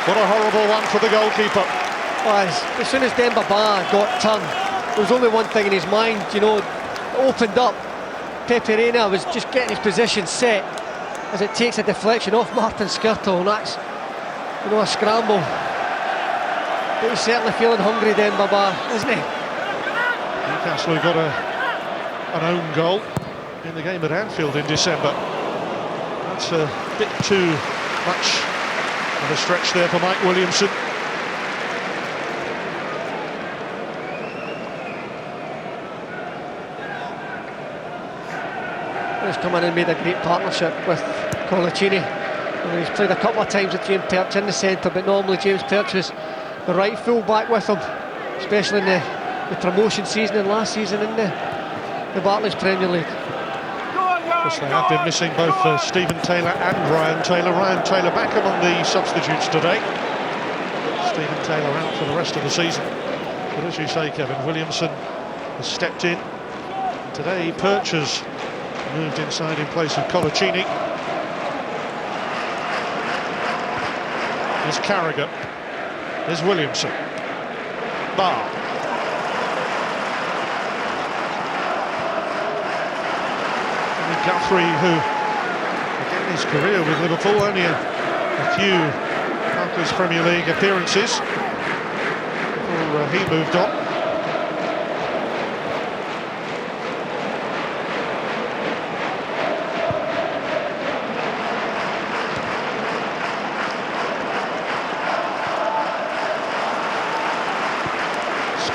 What a horrible one for the goalkeeper. Well, as soon as Demba Ba got turned, there was only one thing in his mind, you know, opened up. Pepe Reina was just getting his position set as it takes a deflection off Martin Skirtle, and that's, you know, a scramble. But he's certainly feeling hungry, Demba Ba, isn't he? Newcastle got an own goal in the game at Anfield in December. That's a bit too much of a stretch there for Mike Williamson. He's come in and made a great partnership with Colaccini. I mean, he's played a couple of times with James Perch in the centre, but normally James Perch was the right full back with him, especially in the promotion season and last season in the Barclays Premier League. Yes, they have been missing both Stephen Taylor and Ryan Taylor. Ryan Taylor back among the substitutes today. Stephen Taylor out for the rest of the season. But as you say, Kevin, Williamson has stepped in. Today, Perch has moved inside in place of Colaccini. There's Carragher. There's Williamson. Bar. And Guthrie, who began his career with Liverpool, only a few Barclays Premier League appearances before he moved on.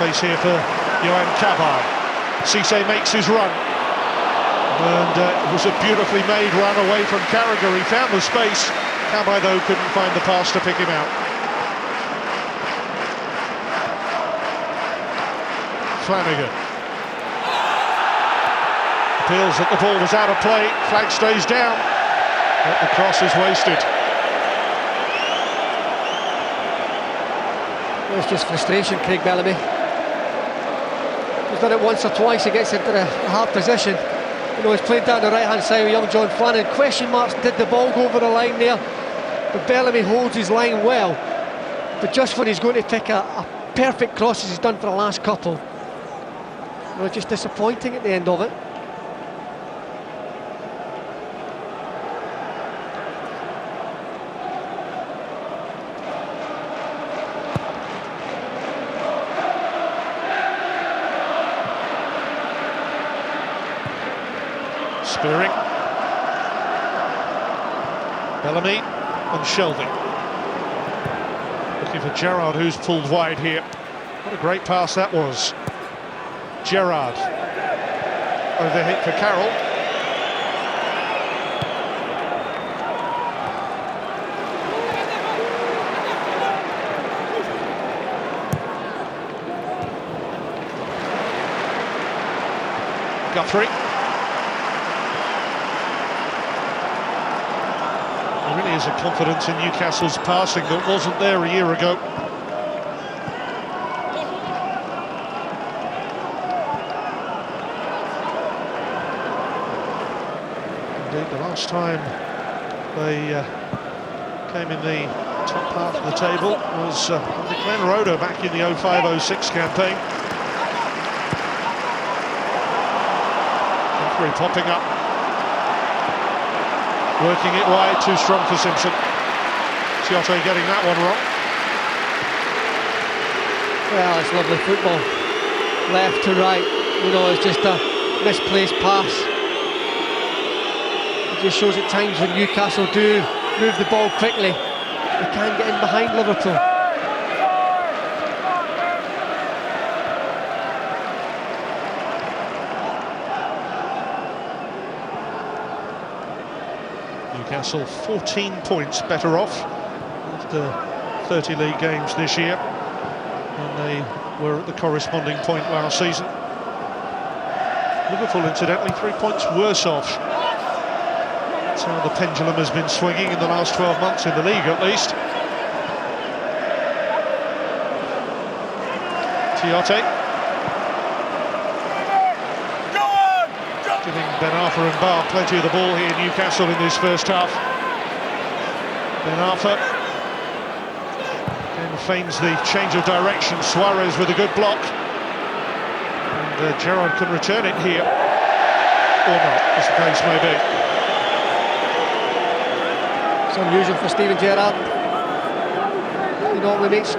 Space here for Yohan Cabaye. Cisse makes his run, and it was a beautifully made run away from Carragher. He found the space. Cabaye, though, couldn't find the pass to pick him out. Flanagan appeals that the ball was out of play. Flag stays down, but the cross is wasted. It was just frustration, Craig Bellamy. He's done it once or twice. He gets into a hard position. You know, he's played down the right-hand side with young John Flanagan. Question marks, did the ball go over the line there? But Bellamy holds his line well. But just when he's going to pick a perfect cross, as he's done for the last couple, you know, just disappointing at the end of it. Spearing. Bellamy and Shelvey. Looking for Gerrard, who's pulled wide here. What a great pass that was. Gerrard. Overhit for Carroll. Guthrie. There really is a confidence in Newcastle's passing that wasn't there a year ago. Indeed, the last time they came in the top half of the table was under Glenn Roeder back in the 05-06 campaign. Guthrie popping up. Working it wide, too strong for Simpson. Tiote getting that one wrong. Well, it's lovely football. Left to right, you know, it's just a misplaced pass. It just shows at times when Newcastle do move the ball quickly, they can't get in behind Liverpool. Newcastle 14 points better off after 30 league games this year than they were at the corresponding point last season. Liverpool, incidentally, 3 points worse off. That's how the pendulum has been swinging in the last 12 months in the league, at least. Tiote giving Ben Arfa and Barr plenty of the ball here, Newcastle, in this first half. Ben Arfa then feigns the change of direction. Suarez with a good block. And Gerrard can return it here. Or not, as the case may be. It's unusual for Steven Gerrard. He normally makes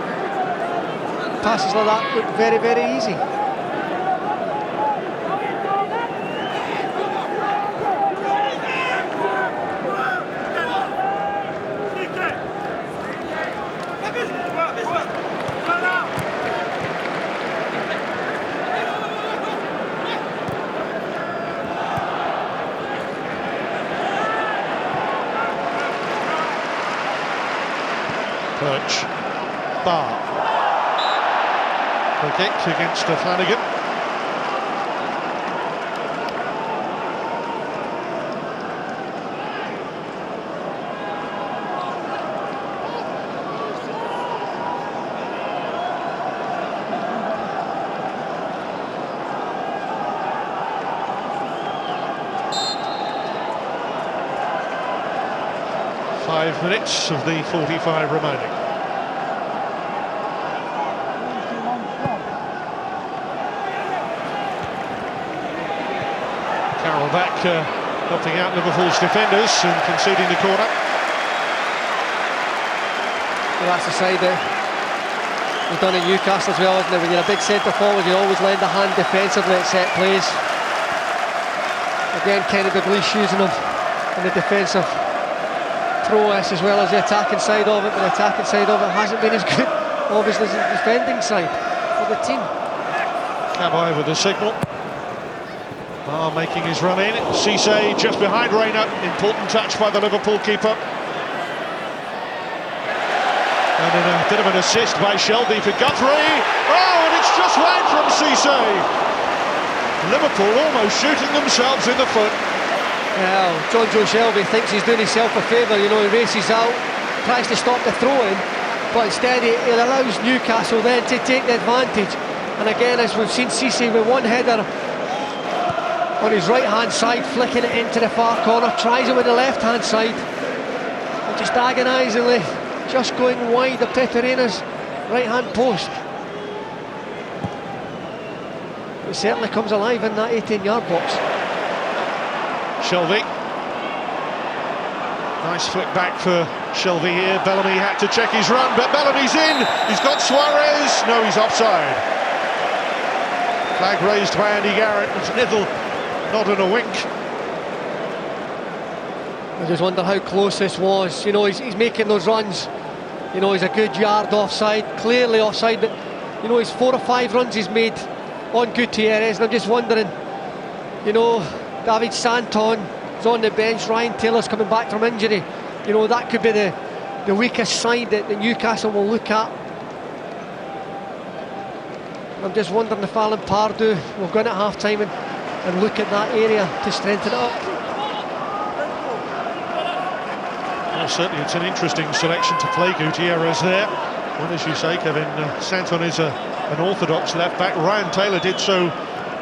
passes like that look very, very easy. Perch, Barr, the kick against Flanagan. Five minutes of the 45 remaining. Carroll back, helping out Liverpool's defenders and conceding the corner. Well, that's the side that we've done at Newcastle as well, isn't it? When you're a big centre forward, you always lend a hand defensively at set plays. Again, Kenny Dalglish using them in the defensive prowess as well as the attacking side of it, but the attacking side of it hasn't been as good, obviously, as the defending side for the team. Caboy with the signal. Barr making his run in. Cisse just behind Reina. Important touch by the Liverpool keeper. And then a bit of an assist by Shelby for Guthrie. Oh, and it's just wide from Cisse. Liverpool almost shooting themselves in the foot. Well, John Joe Shelby thinks he's doing himself a favour, you know, he races out, tries to stop the throw-in, but instead he allows Newcastle then to take the advantage. And again, as we've seen Cisse with one header on his right-hand side, flicking it into the far corner, tries it with the left-hand side, and just agonisingly, just going wide of Pepe Reina's right-hand post. It certainly comes alive in that 18-yard box. Shelby. Nice flick back for Shelby here. Bellamy had to check his run, but Bellamy's in. He's got Suarez. No, he's offside. Flag raised by Andy Garrett. A little nod and a wink. I just wonder how close this was. You know, he's making those runs. You know, he's a good yard offside, clearly offside, but you know, he's 4 or 5 runs he's made on Gutierrez, and I'm just wondering, you know, David Santon is on the bench, Ryan Taylor's coming back from injury. You know, that could be the weakest side that Newcastle will look at. I'm just wondering if Alan Pardew will go in at half-time and look at that area to strengthen it up. Well, certainly it's an interesting selection to play Gutierrez there. Well, as you say, Kevin, Santon is an orthodox left-back. Ryan Taylor did so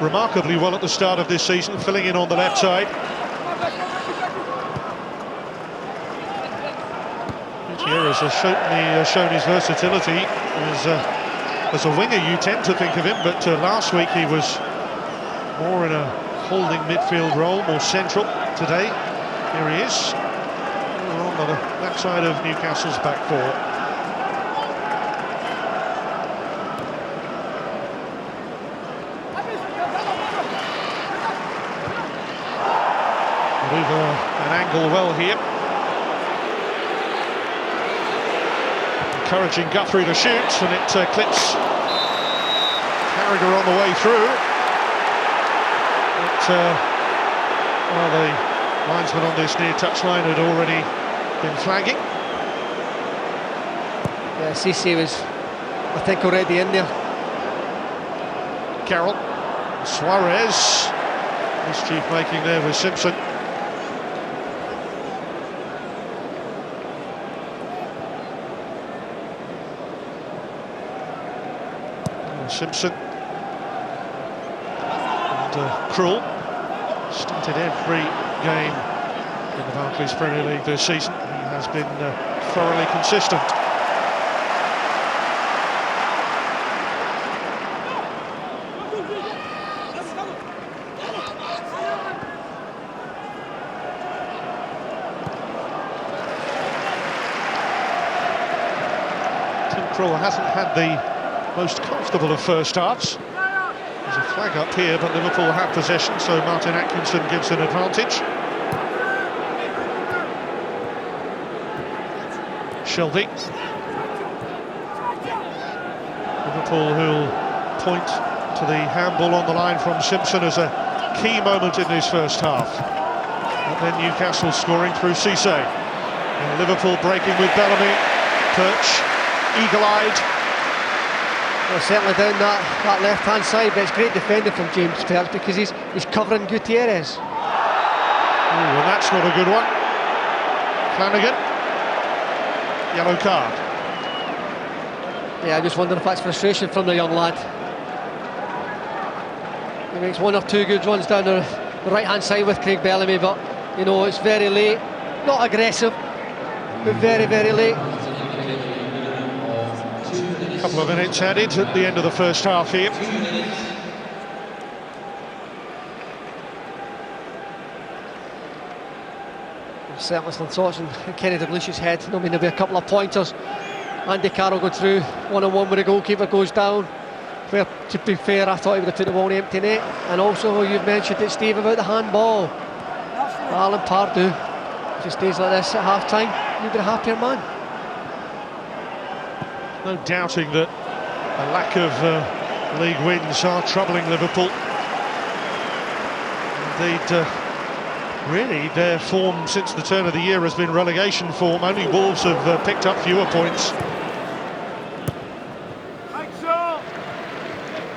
remarkably well at the start of this season, filling in on the left side. Gutierrez has certainly shown his versatility. As a winger, you tend to think of him, but last week he was more in a holding midfield role, more central. Today, here he is, on the left side of Newcastle's back four. Move an angle well here. encouraging Guthrie to shoot, and it clips Carragher on the way through. But well, the linesman on this near touchline had already been flagging. Yeah, Cisse was, I think, already in there. Carroll, Suarez, mischief making there with Simpson. Simpson and Krul started every game in the Barclays Premier League this season. He has been thoroughly consistent. Tim Krul hasn't had the most comfortable of first halves. There's a flag up here, but Liverpool have possession, so Martin Atkinson gives an advantage. Shelby. Liverpool who'll point to the handball on the line from Simpson as a key moment in this first half. And then Newcastle scoring through Cisse. And Liverpool breaking with Bellamy. Perch, eagle-eyed. Well, certainly down that left-hand side, but it's great defending from James Perch because he's covering Gutierrez. Ooh, and that's not a good one. Flanagan, yellow card. Yeah, I just wonder if that's frustration from the young lad. He makes one or two good runs down the right-hand side with Craig Bellamy, but, you know, it's very late. Not aggressive, but very, very late. Couple of minutes added at the end of the first half here. Certainly some thoughts in Kenny Dalglish's head. I mean, there'll be a couple of pointers. Andy Carroll go through one-on-one with the goalkeeper, goes down. Where, to be fair, I thought he would have put the ball in the empty net. And also, you've mentioned it, Steve, about the handball. Alan Pardew, if he stays like this at half-time, you'll be a happier man. No doubting that a lack of league wins are troubling Liverpool. Indeed, really, their form since the turn of the year has been relegation form. Only Wolves have picked up fewer points.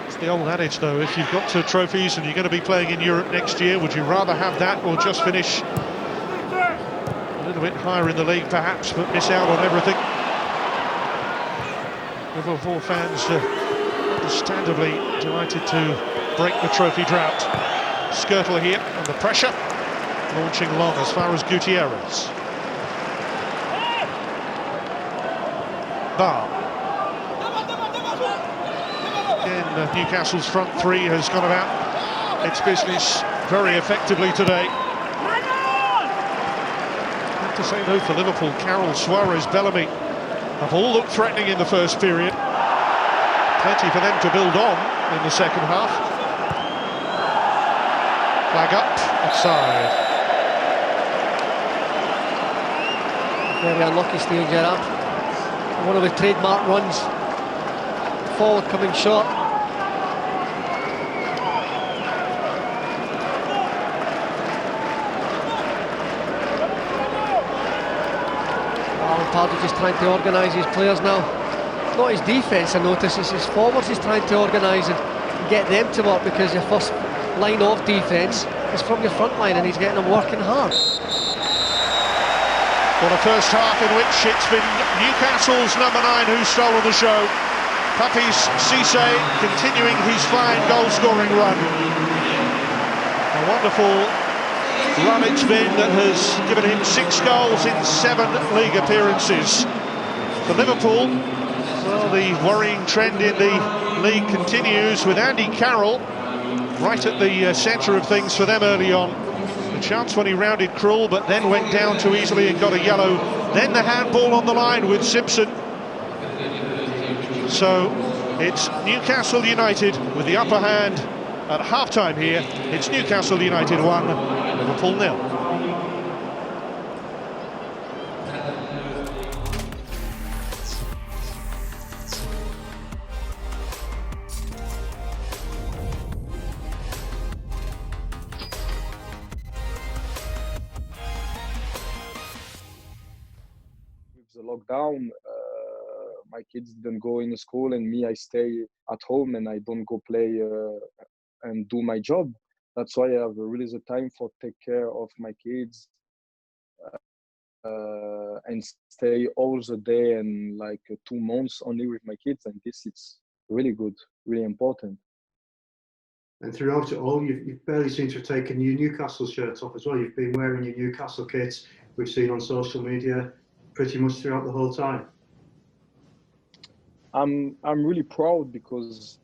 It's the old adage, though, if you've got 2 trophies and you're going to be playing in Europe next year, would you rather have that or just finish a little bit higher in the league, perhaps, but miss out on everything? Liverpool fans understandably delighted to break the trophy drought. Skirtle here under pressure, launching long as far as Gutierrez. Bar. Again, Newcastle's front three has gone about its business very effectively today. Not to say no for Liverpool. Carroll, Suarez, Bellamy have all looked threatening in the first period. Plenty for them to build on in the second half. Flag up, offside. Very unlucky, Steven Gerrard. One of his trademark runs. Forward coming short. Alan Pardew just trying to organise his players now. Not his defence, I notice, it's his forwards he's trying to organise and get them to work, because your first line of defence is from your front line and he's getting them working hard. Well, a first half in which it's been Newcastle's number 9 who's stolen the show. Papiss Cisse continuing his fine goal-scoring run. A wonderful run it's been that has given him 6 goals in 7 league appearances. For Liverpool, well, the worrying trend in the league continues with Andy Carroll right at the centre of things for them early on. A chance when he rounded Krul, but then went down too easily and got a yellow. Then the handball on the line with Simpson. So it's Newcastle United with the upper hand at half-time here. It's Newcastle United 1, Liverpool 0. lockdown, my kids didn't go in school, and me, I stay at home and I don't go play and do my job. That's why I have really the time for take care of my kids and stay all the day and like 2 months only with my kids, and this it's really good, really important. And throughout it all, you've barely seemed to have taken your Newcastle shirts off as well. You've been wearing your Newcastle kits, we've seen on social media, pretty much throughout the whole time. I'm really proud because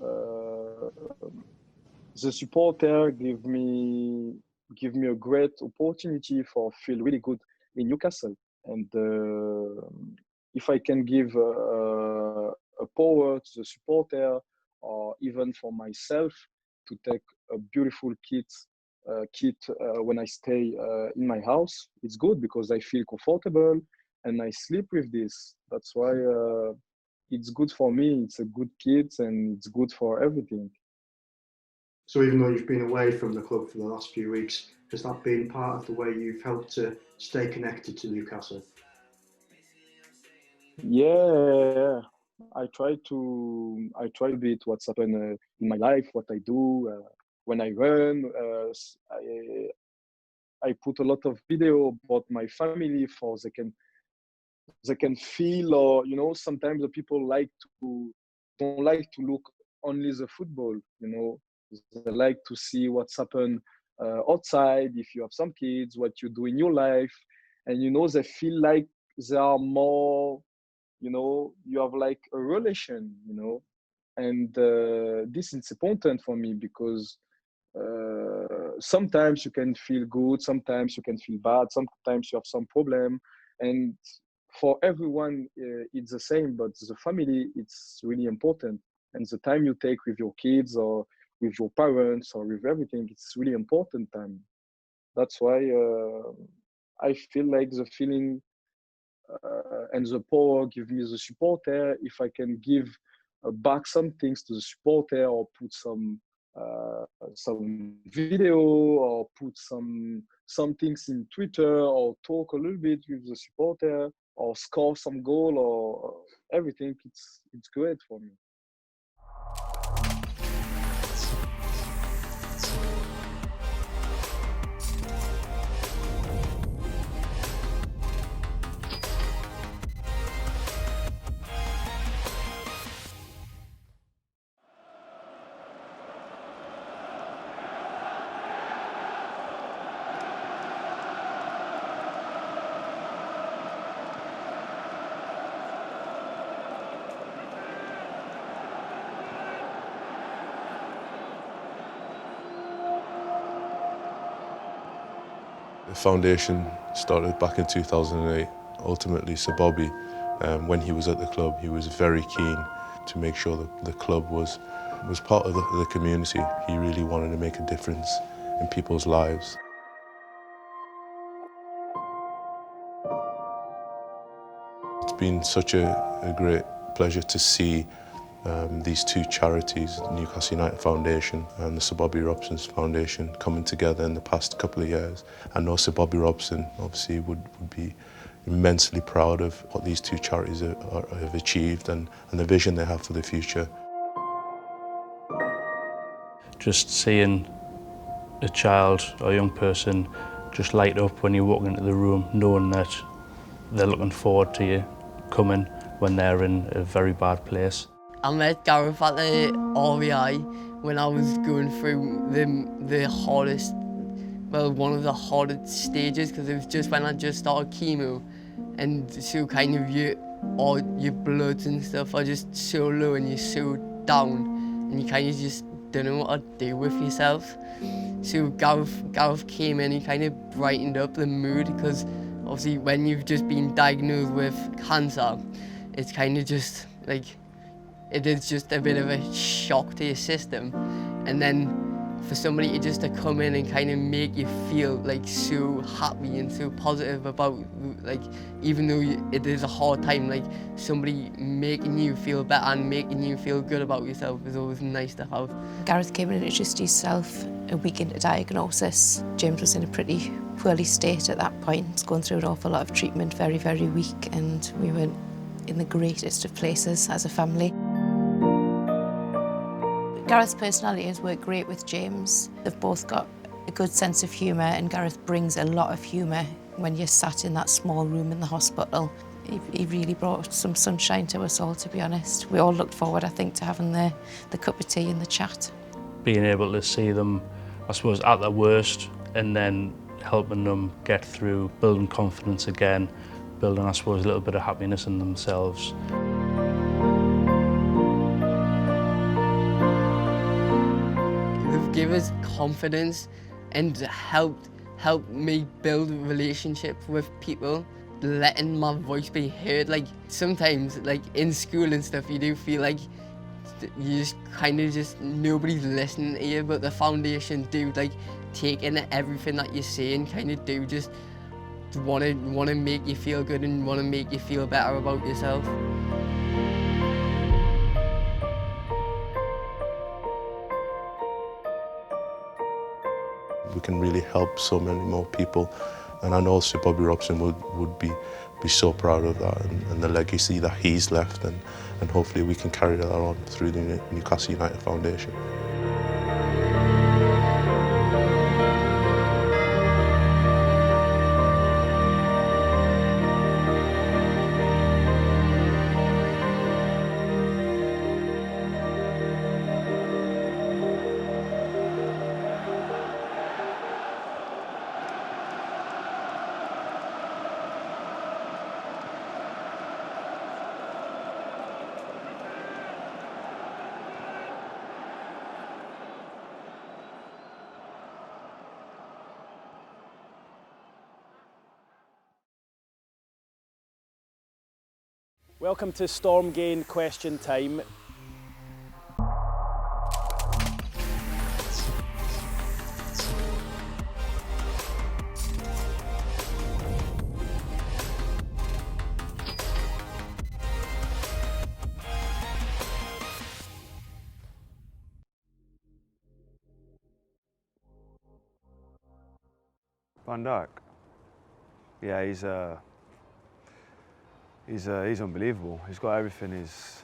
the supporter give me a great opportunity for feel really good in Newcastle, and if I can give a power to the supporter, or even for myself to take a beautiful kit when I stay in my house, it's good because I feel comfortable and I sleep with this. That's why it's good for me. It's a good kit and it's good for everything. So even though you've been away from the club for the last few weeks, has that been part of the way you've helped to stay connected to Newcastle? Yeah, I try a bit what's happened in my life, what I do when I run. I put a lot of video about my family for they can feel, or sometimes the people don't like to look only the football. They like to see what's happened outside. If you have some kids, what you do in your life, and they feel like they are more. You have like a relation, and this is important for me because sometimes you can feel good, sometimes you can feel bad, sometimes you have some problem, and for everyone it's the same, but the family, it's really important, and the time you take with your kids or with your parents or with everything, it's really important time. That's why I feel like the feeling and the power give me the supporter. If I can give back some things to the supporter, or put some video, or put some things in Twitter, or talk a little bit with the supporter, or score some goal, or everything, it's great for me. The foundation started back in 2008. Ultimately, Sir Bobby, when he was at the club, he was very keen to make sure that the club was part of the community. He really wanted to make a difference in people's lives. It's been such a great pleasure to see these two charities, the Newcastle United Foundation and the Sir Bobby Robson Foundation, coming together in the past couple of years. I know Sir Bobby Robson obviously would be immensely proud of what these two charities have achieved and the vision they have for the future. Just seeing a child or young person just light up when you walk into the room, knowing that they're looking forward to you coming when they're in a very bad place. I met Gareth at the REI when I was going through the hardest, well, one of the hardest stages, because it was just when I just started chemo, and so kind of all your bloods and stuff are just so low and you're so down, and you kind of just don't know what to do with yourself. So Gareth came in, he kind of brightened up the mood, because obviously when you've just been diagnosed with cancer, it's kind of just like, it is just a bit of a shock to your system. And then for somebody to come in and kind of make you feel like so happy and so positive about, like, even though it is a hard time, like somebody making you feel better and making you feel good about yourself is always nice to have. Gareth came in and introduced himself a week into diagnosis. James was in a pretty poorly state at that point, going through an awful lot of treatment, very, very weak, and we weren't in the greatest of places as a family. Gareth's personality has worked great with James. They've both got a good sense of humour, and Gareth brings a lot of humour when you're sat in that small room in the hospital. He really brought some sunshine to us all, to be honest. We all looked forward, I think, to having the cup of tea and the chat. Being able to see them, I suppose, at their worst, and then helping them get through, building confidence again, building, I suppose, a little bit of happiness in themselves. They've given us confidence and helped me build a relationship with people, letting my voice be heard. Like sometimes, like in school and stuff, you do feel like you just kind of nobody's listening to you, but the foundation do like take in everything that you say and kind of do just want to make you feel good and want to make you feel better about yourself. We can really help so many more people, and I know Sir Bobby Robson would be so proud of that and the legacy that he's left, and hopefully we can carry that on through the Newcastle United Foundation. Welcome to Stormgain question time. Van Dijk. Yeah, he's unbelievable. He's got everything. He's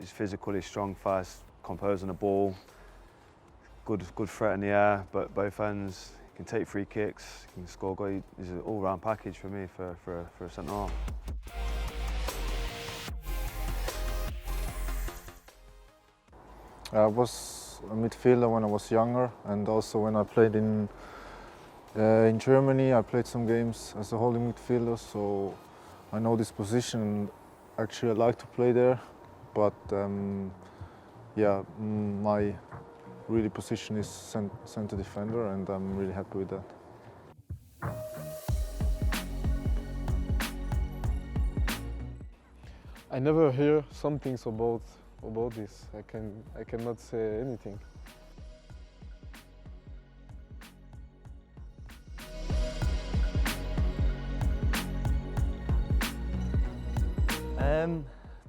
physical, he's strong, fast, composed on the ball, good threat in the air, but both ends. He can take free kicks, he can score goal. He's an all-round package for me for a centre half. I was a midfielder when I was younger, and also when I played in Germany, I played some games as a holding midfielder, so I know this position. Actually, I like to play there, but yeah, my really position is centre defender, and I'm really happy with that. I never hear some things about this. I cannot say anything.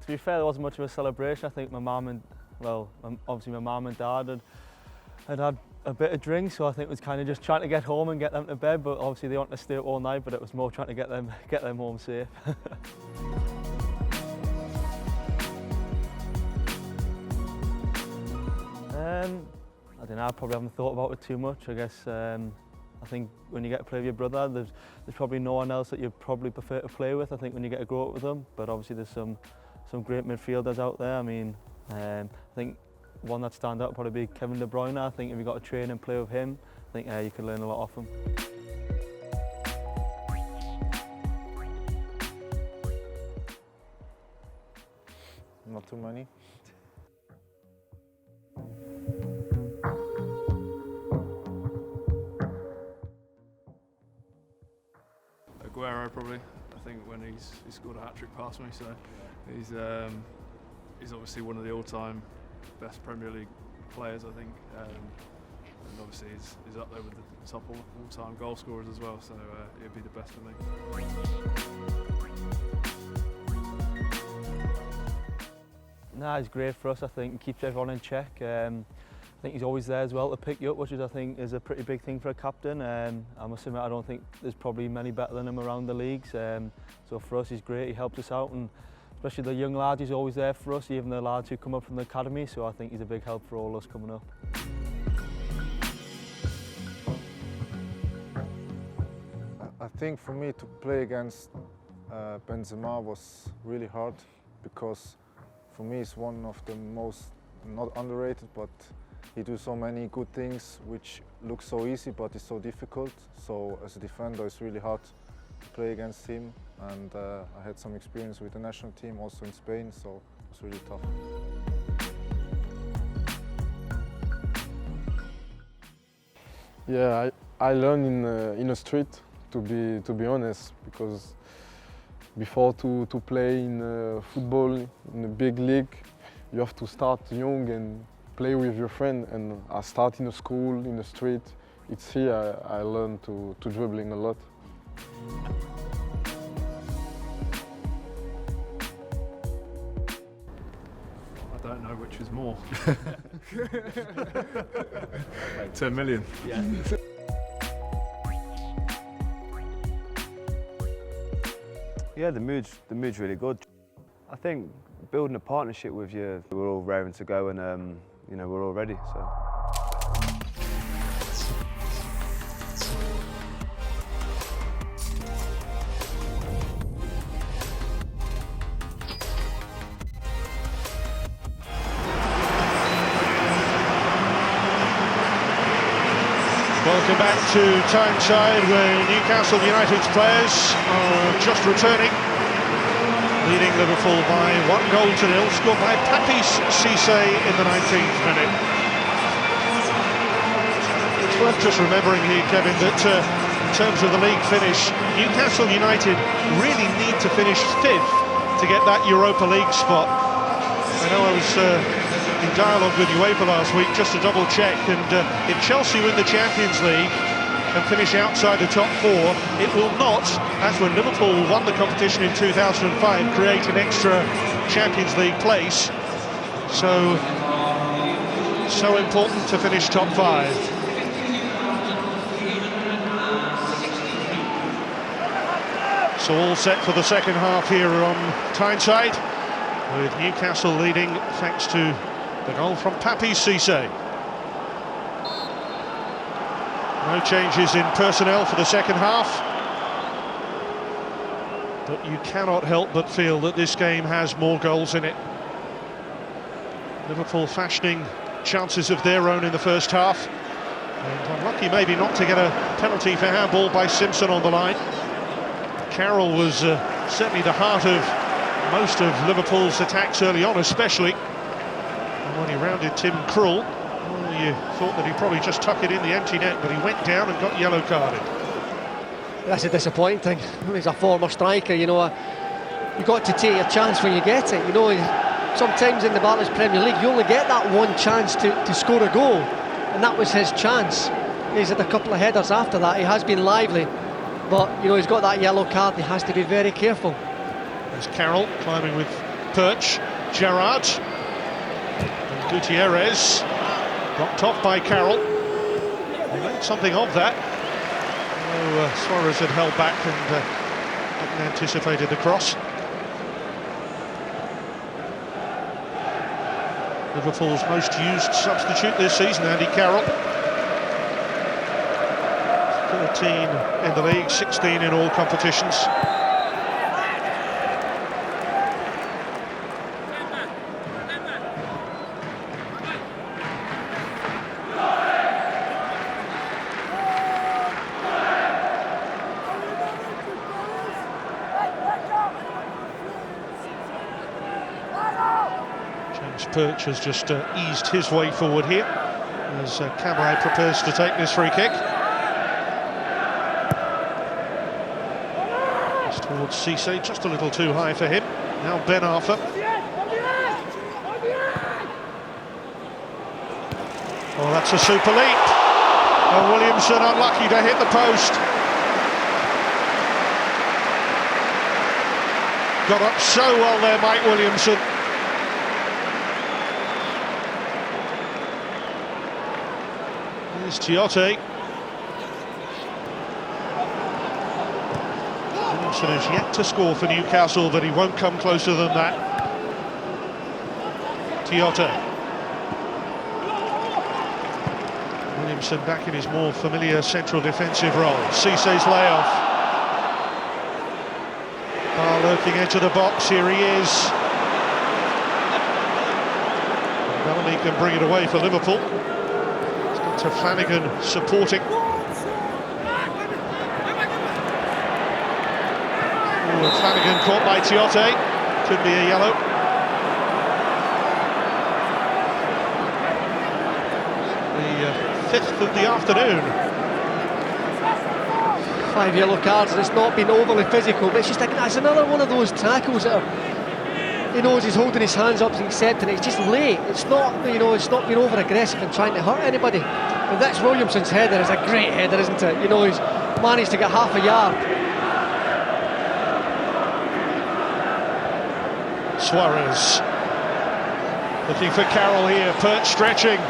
To be fair, there wasn't much of a celebration. I think my mum and, well, obviously my mum and dad had a bit of drink, so I think it was kind of just trying to get home and get them to bed, but obviously they wanted to stay up all night, but it was more trying to get them home safe. I don't know, I probably haven't thought about it too much. I guess I think when you get to play with your brother, there's probably no one else that you probably prefer to play with. I think when you get to grow up with them, but obviously there's some great midfielders out there. I mean, I think one that stands out would probably be Kevin De Bruyne. I think if you got to train and play with him, I think you could learn a lot off him. Not too many. Aguero probably. I think when he scored a hat-trick past me, so he's obviously one of the all-time best Premier League players, I think, and obviously he's up there with the top all-time goal scorers as well, so he'd be the best for me. Nah, he's great for us. I think he keeps everyone in check. I think he's always there as well to pick you up, which is, I think, is a pretty big thing for a captain. I must admit, I don't think there's probably many better than him around the leagues. So for us, he's great. He helps us out, and especially the young lads, he's always there for us, even the lads who come up from the academy. So I think he's a big help for all us coming up. I think for me to play against Benzema was really hard, because for me he's one of the most, not underrated, but he does so many good things which look so easy but it's so difficult. So as a defender it's really hard to play against him, and I had some experience with the national team also in Spain, so it was really tough. Yeah, I learned in the street, to be honest, because before to play in football in a big league, you have to start young and play with your friend. And I start in the school, in the street. It's here I learned to dribbling a lot. I don't know which is more. 10 million. Yeah. Yeah, the mood's really good. I think building a partnership with you, we're all raring to go, and you know, we're all ready. So. Welcome back to Tyneside, where Newcastle United's players are just returning, leading Liverpool by 1-0 scored by Papis Cissé in the 19th minute. It's worth just remembering here, Kevin, that in terms of the league finish, Newcastle United really need to finish 5th to get that Europa League spot. I know I was in dialogue with UEFA last week just to double check, and if Chelsea win the Champions League and finish outside the top 4, it will not, as when Liverpool won the competition in 2005, create an extra Champions League place. So important to finish top 5. So all set for the second half here on Tyneside, with Newcastle leading thanks to the goal from Papis Cissé. No changes in personnel for the second half, but you cannot help but feel that this game has more goals in it. Liverpool fashioning chances of their own in the first half, and unlucky maybe not to get a penalty for handball by Simpson on the line. Carroll was certainly the heart of most of Liverpool's attacks early on, especially when he rounded Tim Krul. Well, you thought that he'd probably just tuck it in the empty net, but he went down and got yellow carded. That's a disappointing thing. He's a former striker, you know. You've got to take your chance when you get it. You know, sometimes in the Barclays Premier League, you only get that one chance to score a goal, and that was his chance. He's had a couple of headers after that. He has been lively, but you know, he's got that yellow card. He has to be very careful. There's Carroll climbing with Perch, Gerrard, and Gutierrez, blocked off by Carroll. He made something of that. Suarez had held back and hadn't anticipated the cross. Liverpool's most used substitute this season, Andy Carroll. 13 in the league, 16 in all competitions. Perch has just eased his way forward here as Cabay prepares to take this free kick. It's towards Cissé, just a little too high for him. Now Ben Arfa. Oh, that's a super leap. Oh, Williamson unlucky to hit the post. Got up so well there, Mike Williamson. Here's Tiote. Williamson has yet to score for Newcastle, but he won't come closer than that. Tiote. Williamson back in his more familiar central defensive role. Cissé's layoff. Lurking edge of the box, here he is. Bellamy can bring it away for Liverpool. It's got to Flanagan supporting. Ooh, and Flanagan caught by Tiote. Could be a yellow. The 5th of the afternoon. 5 yellow cards, and it's not been overly physical, but it's just like, it's another one of those tackles that are, he knows he's holding his hands up and accepting it. It's just late. It's not, it's not being over aggressive and trying to hurt anybody. And that's Williamson's header. Is a great header, isn't it? He's managed to get half a yard. Suarez looking for Carroll here. Perch stretching.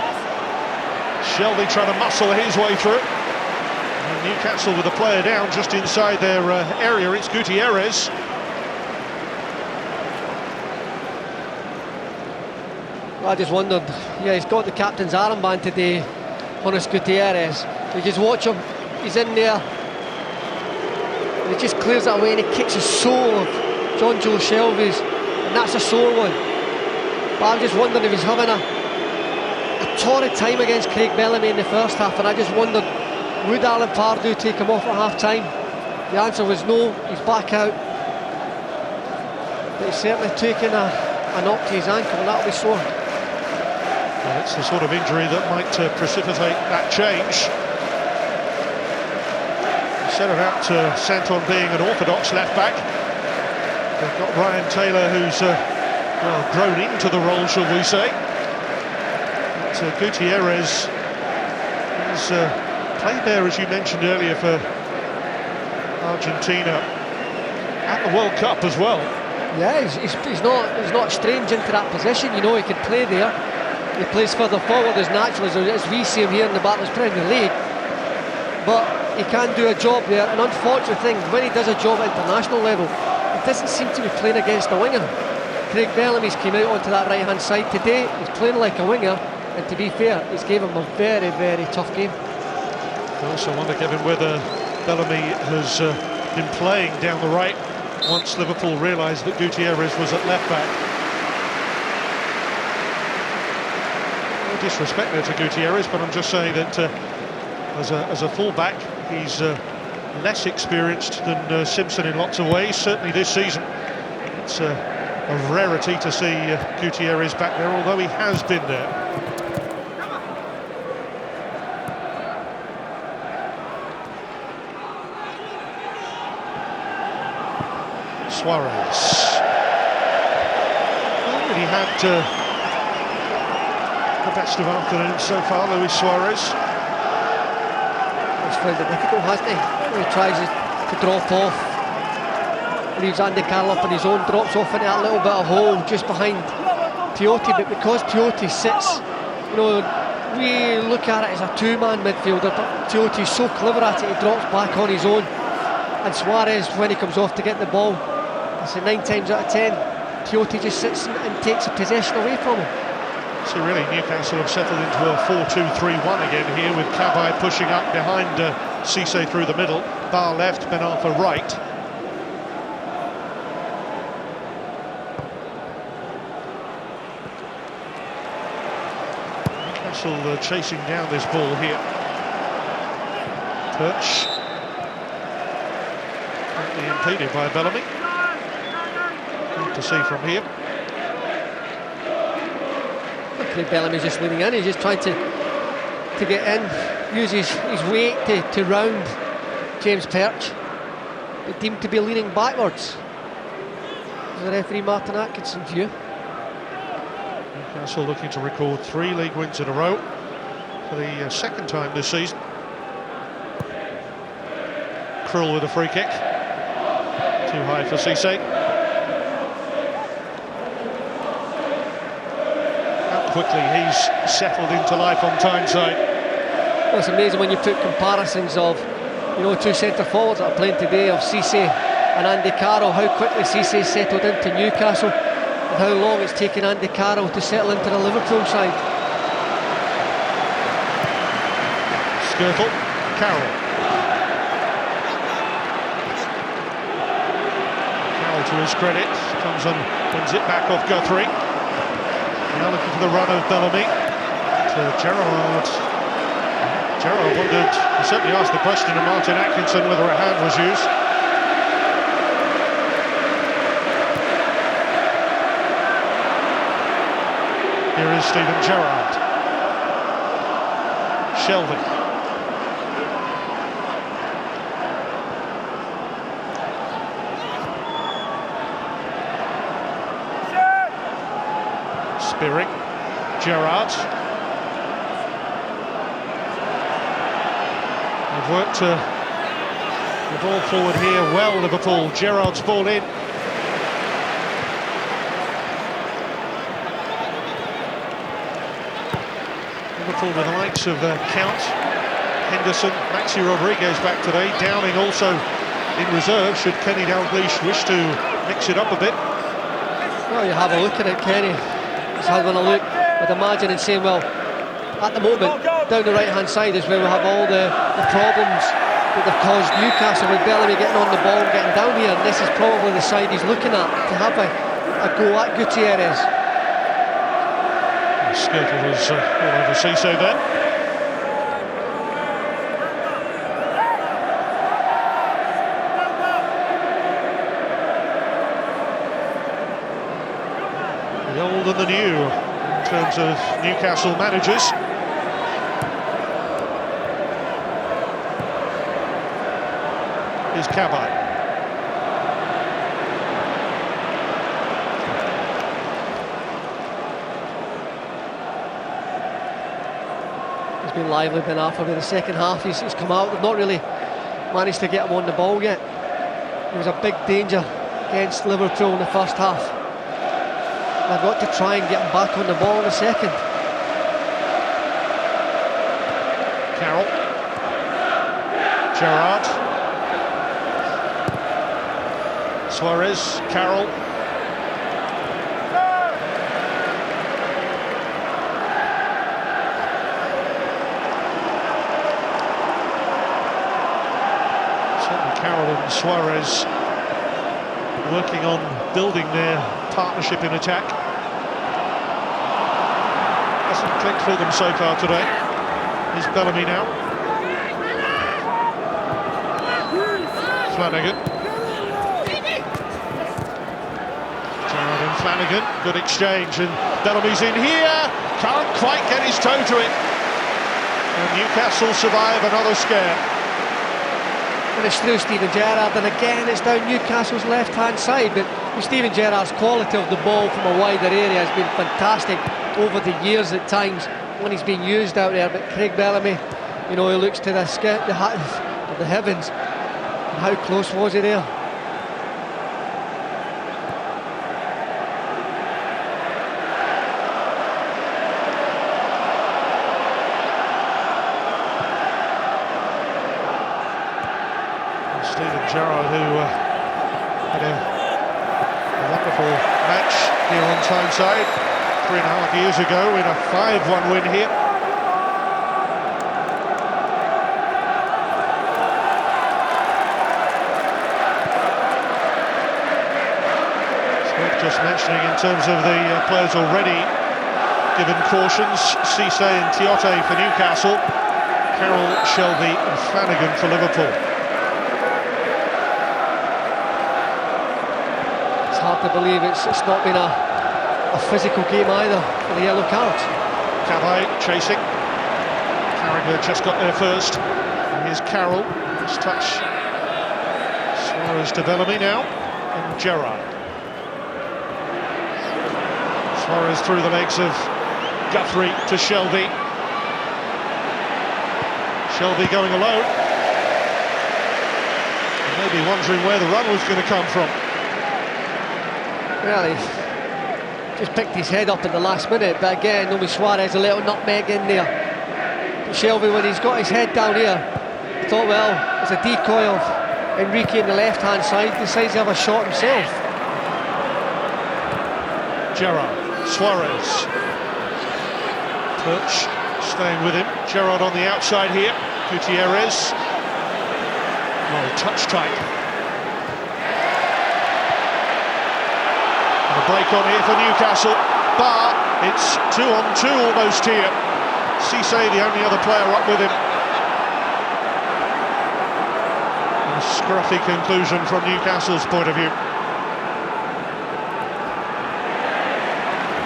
Shelby trying to muscle his way through. Newcastle with a player down just inside their area. It's Gutierrez. I just wondered, he's got the captain's armband today, Jonas Gutierrez. You just watch him, he's in there, and he just clears it away and he kicks the soul of John Joe Shelby's, and that's a sore one. But I'm just wondering if he's having a torrid time against Craig Bellamy in the first half, and I just wondered, would Alan Pardew take him off at half-time? The answer was no, he's back out. But he's certainly taken a knock to his ankle, and that'll be sore. Well, it's the sort of injury that might precipitate that change. Instead of out Santon being an orthodox left-back, they've got Ryan Taylor, who's grown into the role, shall we say. But Gutierrez is... played there, as you mentioned earlier, for Argentina at the World Cup as well. Yeah, he's not strange into that position. He can play there. He plays further forward as naturally as we see him here in the Barclays Premier League. But he can do a job there. An unfortunate thing, when he does a job at international level, he doesn't seem to be playing against a winger. Craig Bellamy's came out onto that right-hand side today. He's playing like a winger, and to be fair, he's gave him a very, very tough game. I also wonder, Kevin, whether Bellamy has been playing down the right once Liverpool realised that Gutierrez was at left-back. No disrespect there to Gutierrez, but I'm just saying that as a full-back, he's less experienced than Simpson in lots of ways, certainly this season. It's a rarity to see Gutierrez back there, although he has been there. Suarez. Not really had the best of afternoon so far, Luis Suarez. He's found it difficult, hasn't he? He tries to drop off, leaves Andy Carroll up on his own, drops off into that little bit of hole just behind Tiote, but because Tiote sits, we look at it as a two-man midfielder, but Tiote's so clever at it, he drops back on his own, and Suarez, when he comes off to get the ball, so 9 times out of 10, Tiote just sits and takes the possession away from him. So really, Newcastle have settled into a 4-2-3-1 again here, with Cabaye pushing up behind Cissé through the middle, Bar left, Ben Arfa right. Newcastle chasing down this ball here. Perch. Currently impeded by Bellamy. Hard to see from here. Craig Bellamy's just leaning in, he's just trying to get in, use his weight to round James Perch, but deemed to be leaning backwards. The referee Martin Atkinson's view. Newcastle looking to record 3 league wins in a row for the second time this season. Krull with a free kick. Too high for Cissé. How quickly he's settled into life on Tyneside. Well, it's amazing when you put comparisons of, you know, two centre forwards that are playing today, of Cisse and Andy Carroll, how quickly Cisse settled into Newcastle and how long it's taken Andy Carroll to settle into the Liverpool side. Skirtle, Carroll. Carroll, to his credit, comes and wins it back off Guthrie. Now looking for the run of Bellamy to Gerrard. Gerrard wondered, he certainly asked the question of Martin Atkinson whether a hand was used. Here is Steven Gerrard. Shelvey. Spearing. Gerrard. They've worked the ball forward here well, Liverpool. Gerrard's ball in. Liverpool with the likes of Count, Henderson, Maxi Rodriguez back today. Downing also in reserve should Kenny Dalglish wish to mix it up a bit. Well, you have a look at it, Kenny. He's having a look, I'd imagine, and saying, well, at the moment, down the right-hand side is where we have all the problems that have caused Newcastle with Bellamy getting on the ball and getting down here, and this is probably the side he's looking at to have a go at Gutierrez. Skirtle was all over Cisse then. The old and the new in terms of Newcastle managers. Here's Cabaye. He's been lively, Ben Arthur, in the second half. He's come out. They've not really managed to get him on the ball yet. He was a big danger against Liverpool in the first half. They've got to try and get him back on the ball in the second. Carroll. Gerrard. Suarez. Carroll. Certainly Carroll and Suarez working on building their partnership in attack. Hasn't clicked for them so far today. Here's Bellamy now. Flanagan. Gerrard and Flanagan, good exchange, and Bellamy's in here. Can't quite get his toe to it. And Newcastle survive another scare. And it's through Steven Gerrard, and again it's down Newcastle's left-hand side, but Steven Gerrard's quality of the ball from a wider area has been fantastic over the years at times when he's been used out there. But Craig Bellamy, you know, he looks to the heavens, and how close was he there? Steven Gerrard, who had a wonderful match here on Tyneside 3.5 years ago in a 5-1 win here. Just mentioning in terms of the players already given cautions, Cisse and Tiote for Newcastle, Carroll, Shelvey and Flanagan for Liverpool. It's hard to believe it's not been a physical game either for the yellow card. Cabaye chasing. Carragher just got there first. And here's Carroll. First touch. Suarez to Bellamy now. And Gerrard. Suarez through the legs of Guthrie to Shelvey. Shelvey going alone. And maybe wondering where the run was going to come from. Well, he just picked his head up at the last minute, but again, Luis Suarez a little nutmeg in there. Shelby, when he's got his head down here, thought, well, it's a decoy of Enrique on the left-hand side, decides to have a shot himself. Gerrard, Suarez. Perch staying with him. Gerrard on the outside here. Gutierrez. Well, touch tight. And a break on here for Newcastle. But it's 2-on-2 almost here. Cisse, the only other player up with him. And a scruffy conclusion from Newcastle's point of view.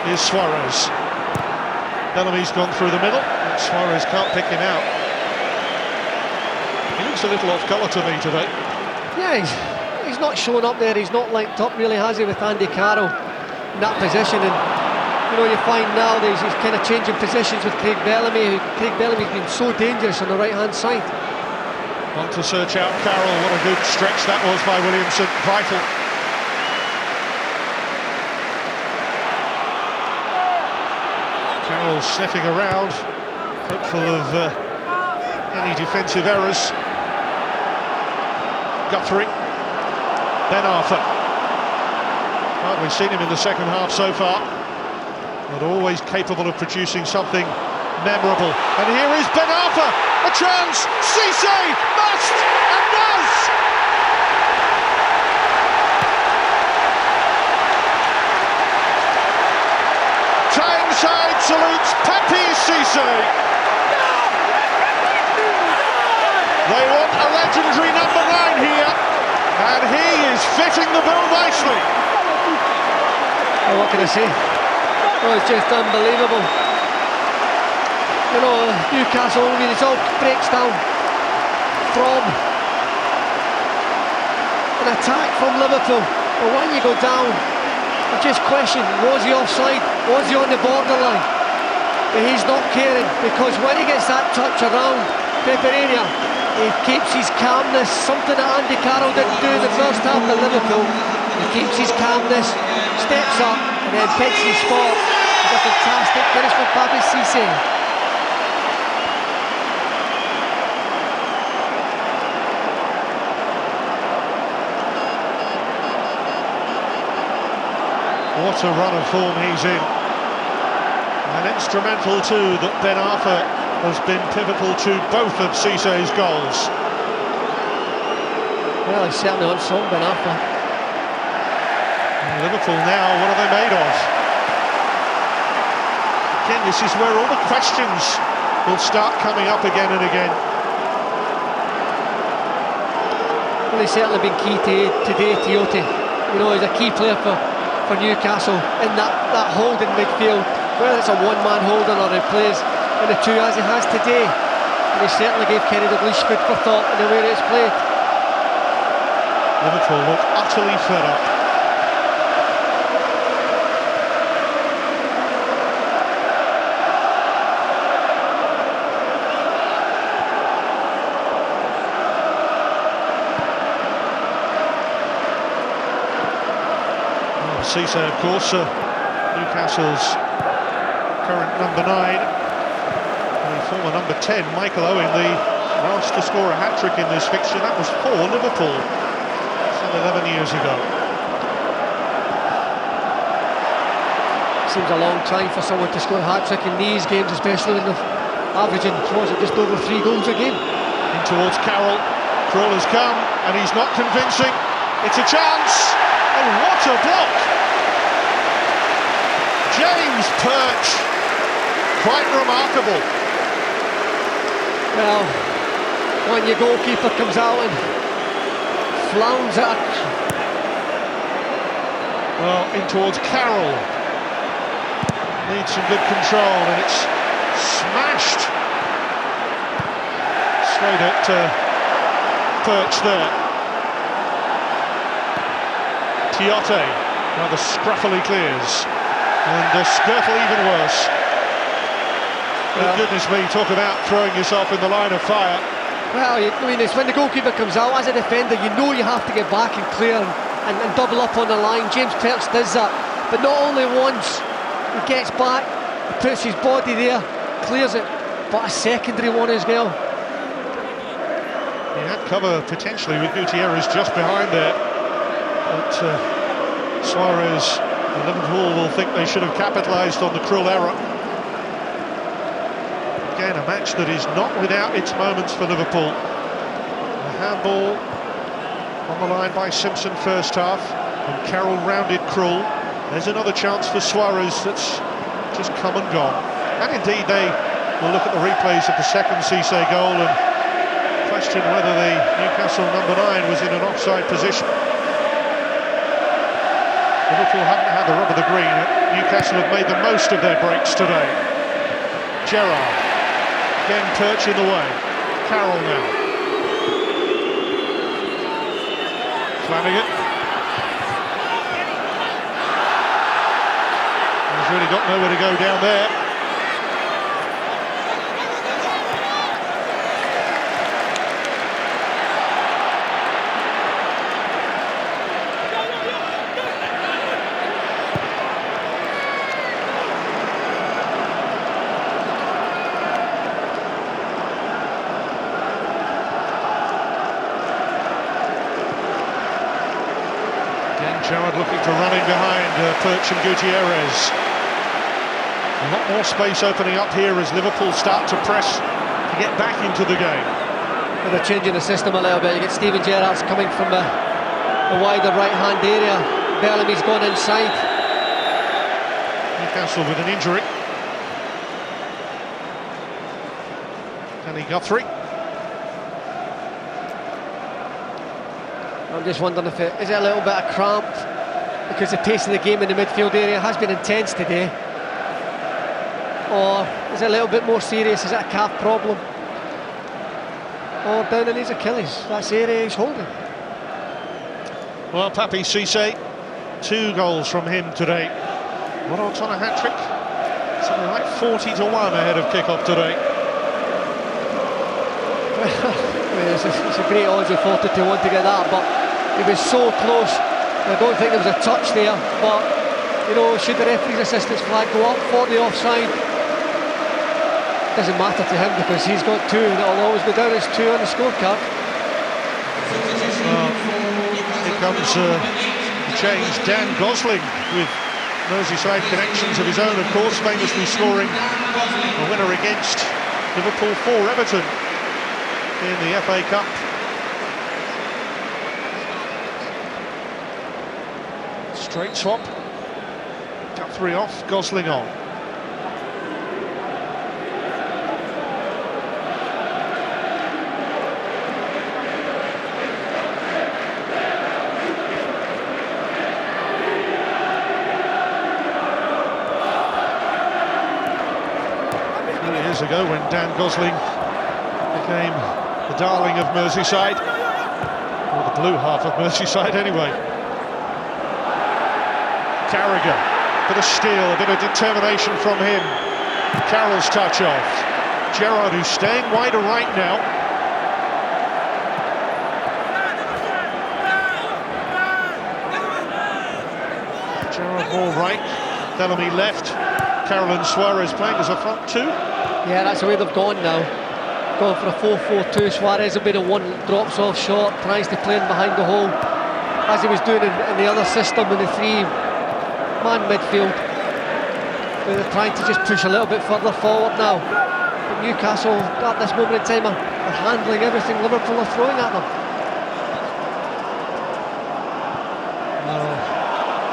Here's Suarez. Bellamy's gone through the middle, and Suarez can't pick him out. He looks a little off colour to me today. Yeah, he's not showing up there, he's not linked up really, has he, with Andy Carroll in that position. And you know, you find now that he's kind of changing positions with Craig Bellamy. Craig Bellamy's been so dangerous on the right-hand side. Want to search out Carroll. What a good stretch that was by Williamson. Vital. Carroll sniffing around, hopeful of any defensive errors. Guthrie. Ben Arthur. Hardly seen him in the second half so far, but always capable of producing something memorable. And here is Ben Arthur, a chance. Cisse must and does. Tyneside salutes Papi Cisse. They want a legendary number 9 here, and he is fitting the bill nicely. Well, what can I say? Oh, it's just unbelievable. You know, Newcastle, I mean, it all breaks down from an attack from Liverpool. But when you go down, I just question, was he offside? Was he on the borderline? But he's not caring, because when he gets that touch around Peperina, he keeps his calmness, something that Andy Carroll didn't do in the first half of Liverpool. He keeps his calmness, steps up, and then picks his spot. It's a fantastic finish for Papi Cisse. What a run of form he's in. And instrumental too that Ben Arthur has been pivotal to both of Cisse's goals. Well, he's certainly on song, Ben Arthur. And Liverpool now, what are they made of? Again, this is where all the questions will start coming up again and again. Well, he's certainly been key today, Tiote. You know, he's a key player for Newcastle in that holding midfield, whether it's a one-man holding or he plays in the two as he has today. And he certainly gave Kenny Dalglish food for thought in the way that it's played. Liverpool look utterly fed up. Cisse, of course, Newcastle's current number 9, and former number 10, Michael Owen, the last to score a hat-trick in this fixture. That was for Liverpool some 11 years ago. Seems a long time for someone to score a hat-trick in these games, especially when they're averaging, just over 3 goals a game. In towards Carroll. Krul has come, and he's not convincing. It's a chance, and what a block! James Perch, quite remarkable. Well, when your goalkeeper comes out and flounds at it. Well, in towards Carroll. Needs some good control, and it's smashed straight at Perch there. Tiote rather scruffily clears. And Skirtle even worse. Well, goodness me, talk about throwing yourself in the line of fire. Well, I mean, it's when the goalkeeper comes out, as a defender, you know you have to get back and clear and double up on the line. James Perch does that, but not only once. He gets back, he puts his body there, clears it, but a secondary one as well. He had cover potentially with Gutierrez just behind there, but Suarez and Liverpool will think they should have capitalised on the Krul error. Again, a match that is not without its moments for Liverpool. A handball on the line by Simpson first half, and Carroll rounded Krul. There's another chance for Suarez that's just come and gone. And indeed they will look at the replays of the second Cisse goal and question whether the Newcastle number 9 was in an offside position. Liverpool haven't had the rub of the green. Newcastle have made the most of their breaks today. Gerrard, again Perch in the way. Carroll now. Flanagan. He's really got nowhere to go down there. Gerrard looking to run in behind Perch and Gutierrez. A lot more space opening up here as Liverpool start to press to get back into the game. But they're changing the system a little bit. You get Steven Gerrard's coming from the wider right-hand area. Bellamy's gone inside. Newcastle with an injury. Danny Guthrie. I'm just wondering if is it a little bit of cramp, because the pace of the game in the midfield area has been intense today, or is it a little bit more serious? Is it a calf problem, or down in his Achilles? That's the area he's holding. Well, Papi Cisse, 2 goals from him today. What odds on a hat-trick? Something like 40-1 ahead of kick-off today. It's a great odds of 40-1 to get that, but he was so close. I don't think there was a touch there, but you know, should the referee's assistance flag go up for the offside? Doesn't matter to him because he's got 2 and it'll always go down as 2 on the scorecard. Here comes the change. Dan Gosling with Merseyside connections of his own, of course, famously scoring a winner against Liverpool for Everton in the FA Cup. Straight swap. Guthrie off, Gosling on. Years ago when Dan Gosling became the darling of Merseyside, or the blue half of Merseyside anyway. Carragher, bit of steel, a bit of determination from him. Carroll's touch off. Gerrard, who's staying wider right now. Gerrard more right, Bellamy left. Carroll and Suarez playing as a front 2. Yeah, that's the way they've gone now. Going for a 4-4-2. Suarez will be the one that drops off short, tries to play in behind the hole, as he was doing in the other system in the 3-man midfield. They're trying to just push a little bit further forward now. But Newcastle, at this moment in time, are handling everything Liverpool are throwing at them.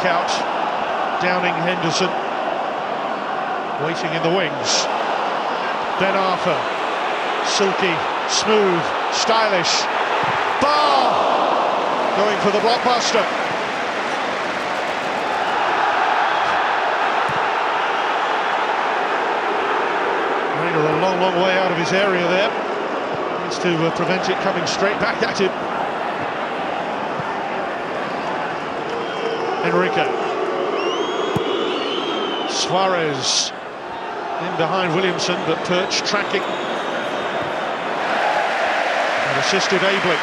Couch, Downing, Henderson, waiting in the wings. Ben Arthur, silky, smooth, stylish. Barr going for the blockbuster. Rayner a long way out of his area there. Needs to prevent it coming straight back at him. Enrique. Suarez in behind Williamson, but Perch tracking and assisted ably.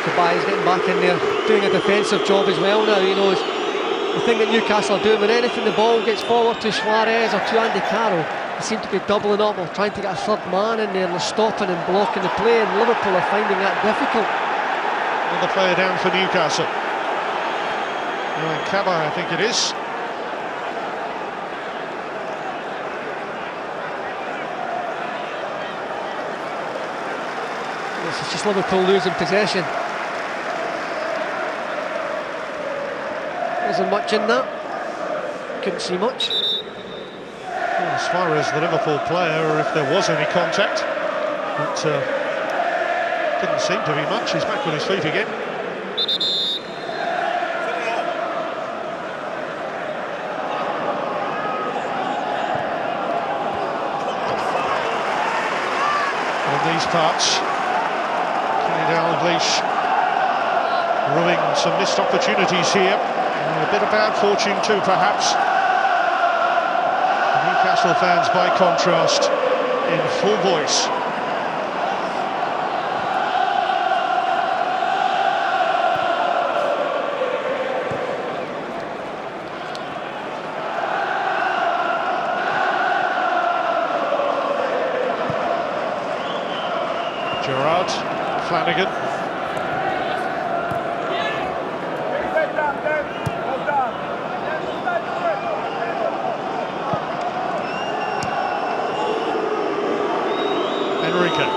Kabai's getting back in there, doing a defensive job as well now. He knows the thing that Newcastle are doing, when anything the ball gets forward to Suarez or to Andy Carroll, they seem to be doubling up or trying to get a third man in there, and they're stopping and blocking the play, and Liverpool are finding that difficult. Another player down for Newcastle. Kaba, I think it is. This is just Liverpool losing possession. Wasn't much in that. Couldn't see much. Well, as far as the Liverpool player, if there was any contact, but didn't seem to be much. He's back on his feet again. On these parts, Kenny Dalglish ruining some missed opportunities here. A bit of bad fortune too, perhaps. The Newcastle fans, by contrast, in full voice. Gerrard, Flanagan. Enrique.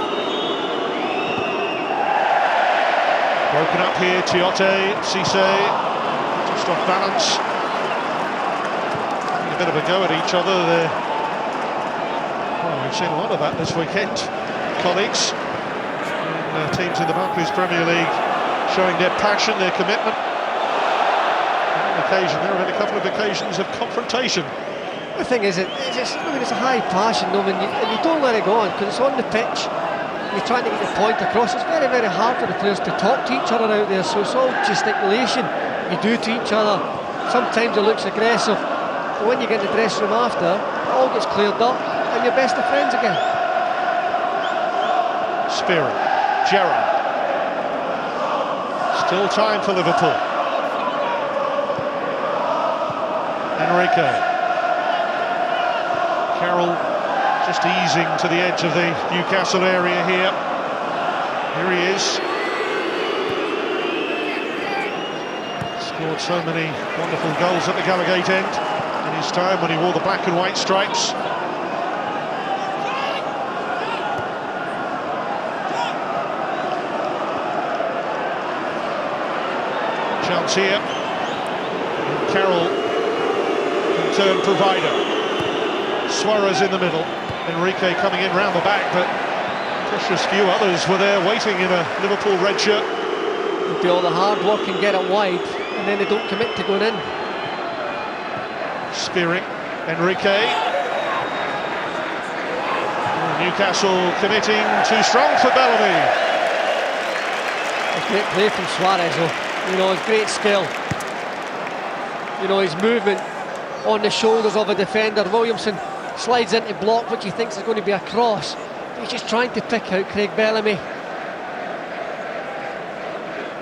Broken up here, Tiote, Cisse, just off balance. Having a bit of a go at each other there. Well, we've seen a lot of that this weekend. Colleagues, and, teams in the Barclays Premier League showing their passion, their commitment. And on occasion, there have been a couple of occasions of confrontation. The thing is, it's a high passion, though, and you don't let it go on, because it's on the pitch. You're trying to get your point across. It's very, very hard for the players to talk to each other out there, so it's all gesticulation you do to each other. Sometimes it looks aggressive, but when you get in the dressing room after, it all gets cleared up, and you're best of friends again. Spearing, Gerrard. Still time for Liverpool. Enrique. Carroll just easing to the edge of the Newcastle area here. Here he is. Scored so many wonderful goals at the Gallowgate end in his time when he wore the black and white stripes. Chance here. And Carroll can turn provider. Suarez in the middle, Enrique coming in round the back, but precious few others were there waiting in a Liverpool red shirt. They do all the hard work and get it wide, and then they don't commit to going in. Spearing, Enrique. Newcastle committing too strong for Bellamy. A great play from Suarez, though. You know, his great skill. You know, his movement on the shoulders of a defender. Williamson slides into block, which he thinks is going to be a cross. He's just trying to pick out Craig Bellamy.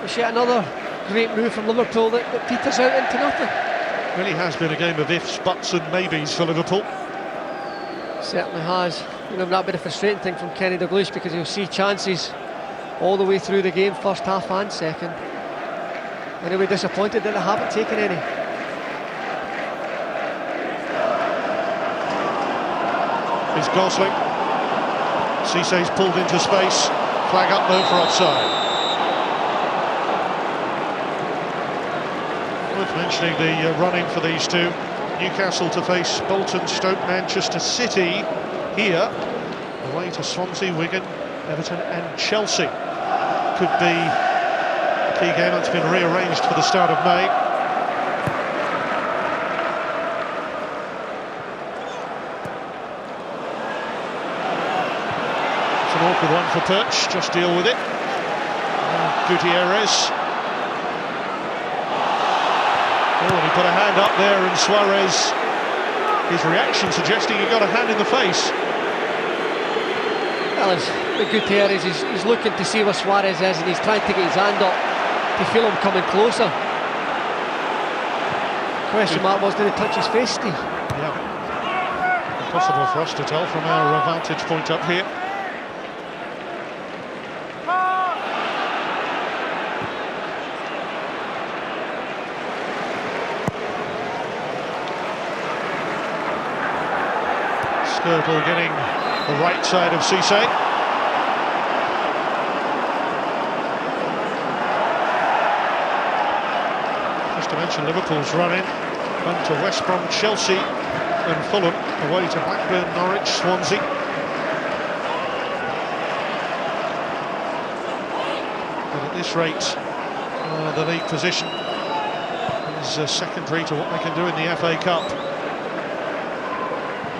It's yet another great move from Liverpool that peters out into nothing. Really has been a game of ifs, buts and maybes for Liverpool. Certainly has. You know, that bit of frustrating thing from Kenny Dalglish, because you'll see chances all the way through the game, first half and second. And he'll be disappointed that they haven't taken any. Is Gosling. Cisse's pulled into space. Flag up though for offside. Worth mentioning the running for these two. Newcastle to face Bolton, Stoke, Manchester City here. Away to Swansea, Wigan, Everton and Chelsea. Could be a key game that's been rearranged for the start of May. Awkward one for Perch, just deal with it. Gutierrez. Oh, and he put a hand up there, and Suarez, his reaction suggesting he got a hand in the face. Well, Gutierrez he's looking to see where Suarez is, and he's trying to get his hand up to feel him coming closer. Question mark was, did he touch his face, Steve? Yeah. Impossible for us to tell from our vantage point up here. Skirtle getting the right side of Cisse. Just to mention Liverpool's run-in went to West Brom, Chelsea and Fulham, away to Blackburn, Norwich, Swansea. But at this rate, the league position is secondary to what they can do in the FA Cup.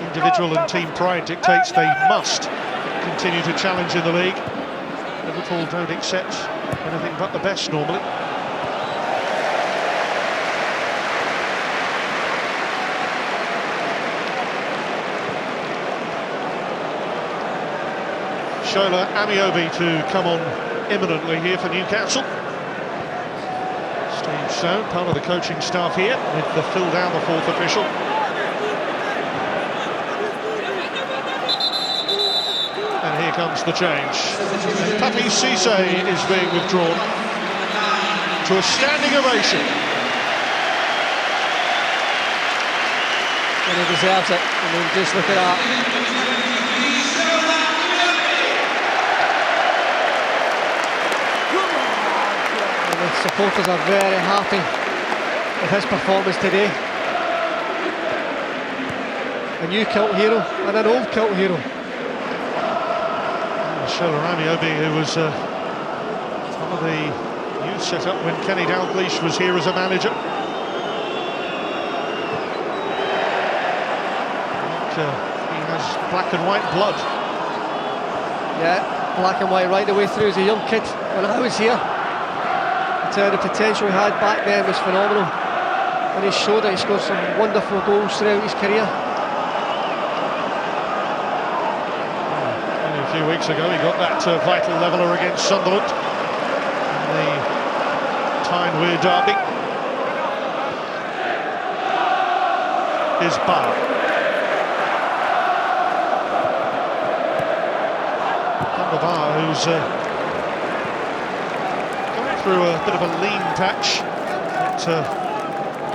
Individual and team pride dictates they must continue to challenge in the league. Liverpool don't accept anything but the best normally. Shola Amiobi to come on imminently here for Newcastle. Steve Stone, part of the coaching staff here, with the Phil Down, the fourth official. And here comes the change. Papi Cisse is being withdrawn to a standing ovation. And he deserves it. I mean, just look at that. The supporters are very happy with his performance today. A new cult hero and an old cult hero. Shola Amiobi, who was part of the youth setup when Kenny Dalglish was here as a manager. He has black and white blood. Yeah, black and white right the way through as a young kid when I was here. The potential he had back then was phenomenal, and he showed that. He scored some wonderful goals throughout his career. Only a few weeks ago he got that vital leveller against Sunderland in the Tyne-Wear derby. Here's Barr. Barr, who's through a bit of a lean patch, but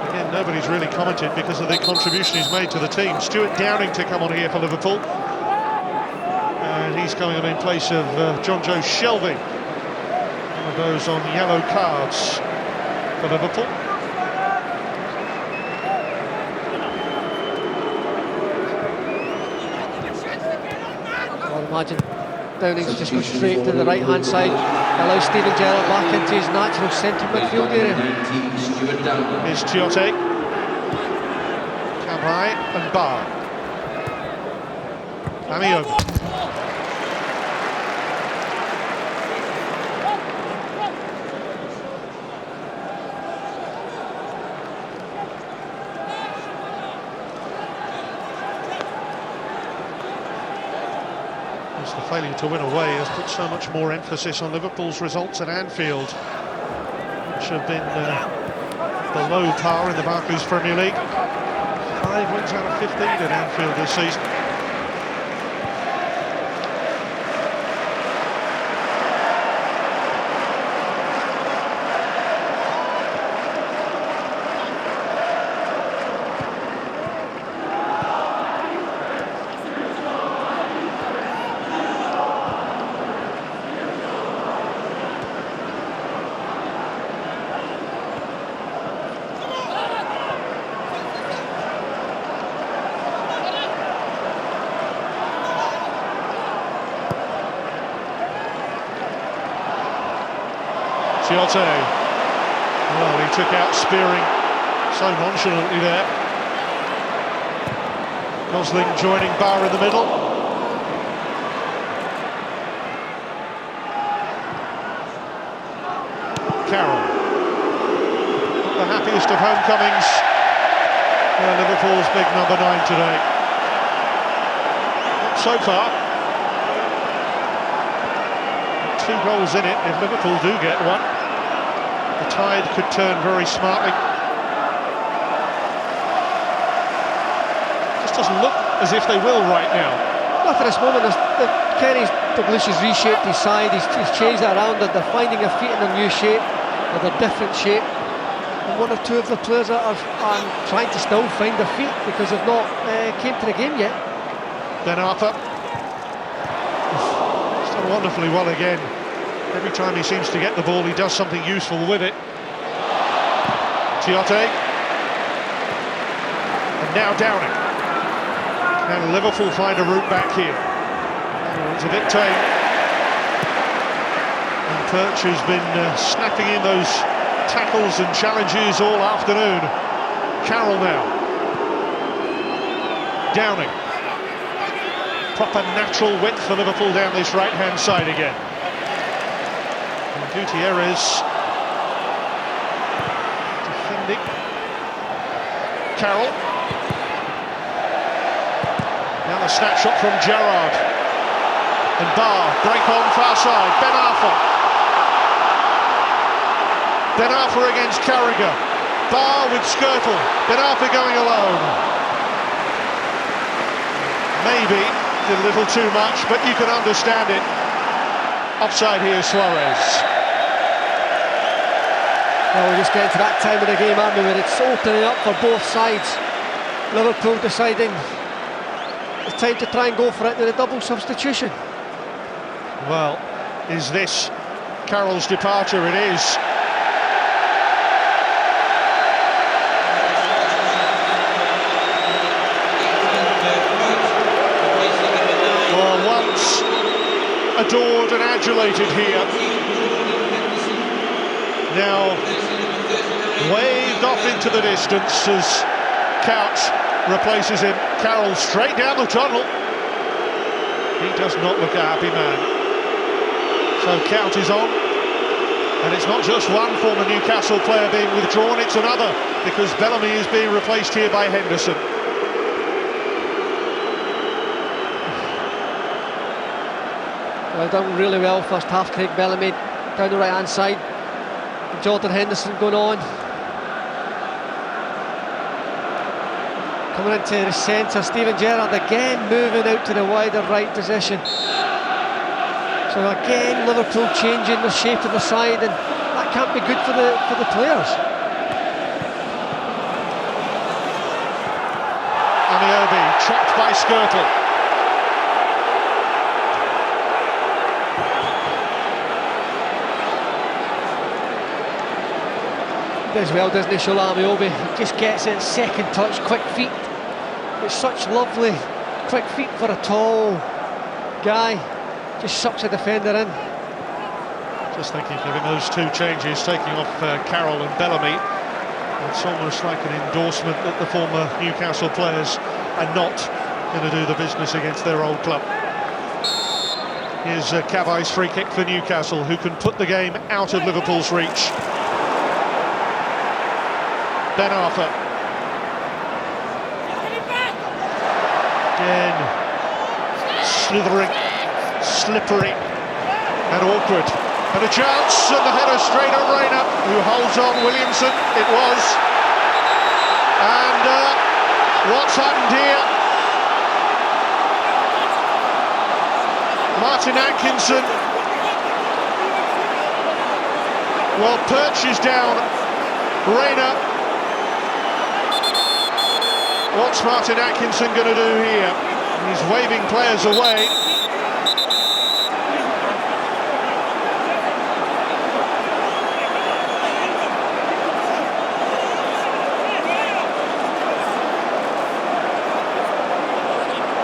again nobody's really commented because of the contribution he's made to the team. Stuart Downing to come on here for Liverpool, and he's coming on in place of John Joe Shelby, one of those on yellow cards for Liverpool. Well, imagine Downing's just goes straight to the right hand side, allows Steven Gerrard back into his natural centre midfield area. Here's Tiote, Campai and Barr. Amiobi. The failure to win away has put so much more emphasis on Liverpool's results at Anfield, which have been below par in the Barclays Premier League. 5 wins out of 15 at Anfield this season. Tiote. Well, he took out Spearing so nonchalantly there. Gosling joining Barr in the middle. Carroll. Not the happiest of homecomings. Liverpool's big number 9 today. Not so far. 2 goals in it if Liverpool do get one. The tide could turn very smartly. Just just doesn't look as if they will right now. Not at this moment. Kenny's Dalglish's reshaped his side, he's changed that around, they're finding their feet in a new shape, or their different shape. And one or two of the players are trying to still find their feet because they've not came to the game yet. Ben Arthur. He's done wonderfully well again. Every time he seems to get the ball, he does something useful with it. Tiote. And now Downing. And Liverpool find a route back here. It's a bit tame. And Perch has been snapping in those tackles and challenges all afternoon. Carroll now. Downing. Proper natural width for Liverpool down this right-hand side again. And Gutierrez defending. Carroll. Now the snapshot from Gerrard. And Barr, break on far side, Ben Arthur. Ben Arthur against Carragher. Barr with Skirtle. Ben Arthur going alone. Maybe did a little too much, but you can understand it. Offside here, Suarez. Well, we're just getting to that time of the game, aren't we, where it's opening up for both sides. Liverpool deciding it's time to try and go for it with a double substitution. Well, is this Carroll's departure? It is. Well, once adored and adulated here, now waved off into the distance as Couch replaces him. Carroll straight down the tunnel. He does not look a happy man. So Count is on, and it's not just one former Newcastle player being withdrawn, it's another, because Bellamy is being replaced here by Henderson. Well, done really well first half. Craig Bellamy down the right hand side, Jordan Henderson going on, coming into the centre. Steven Gerrard again moving out to the wider right position. So again, Liverpool changing the shape of the side, and that can't be good for the players. Amiobi chopped by Skirtle. Does well, doesn't he, Shola Amiobi? He just gets it, second touch, quick feet. It's such lovely quick feet for a tall guy. Just sucks a defender in. Just thinking of those two changes, taking off Carroll and Bellamy. It's almost like an endorsement that the former Newcastle players are not going to do the business against their old club. Here's Cavai's free kick for Newcastle, who can put the game out of Liverpool's reach. Ben Arthur. Again, slithering, slippery and awkward. And a chance, and the header straight on Reina, who holds on Williamson. It was. And what's happened here? Martin Atkinson. Well, Perch is down. Reina. What's Martin Atkinson going to do here? He's waving players away.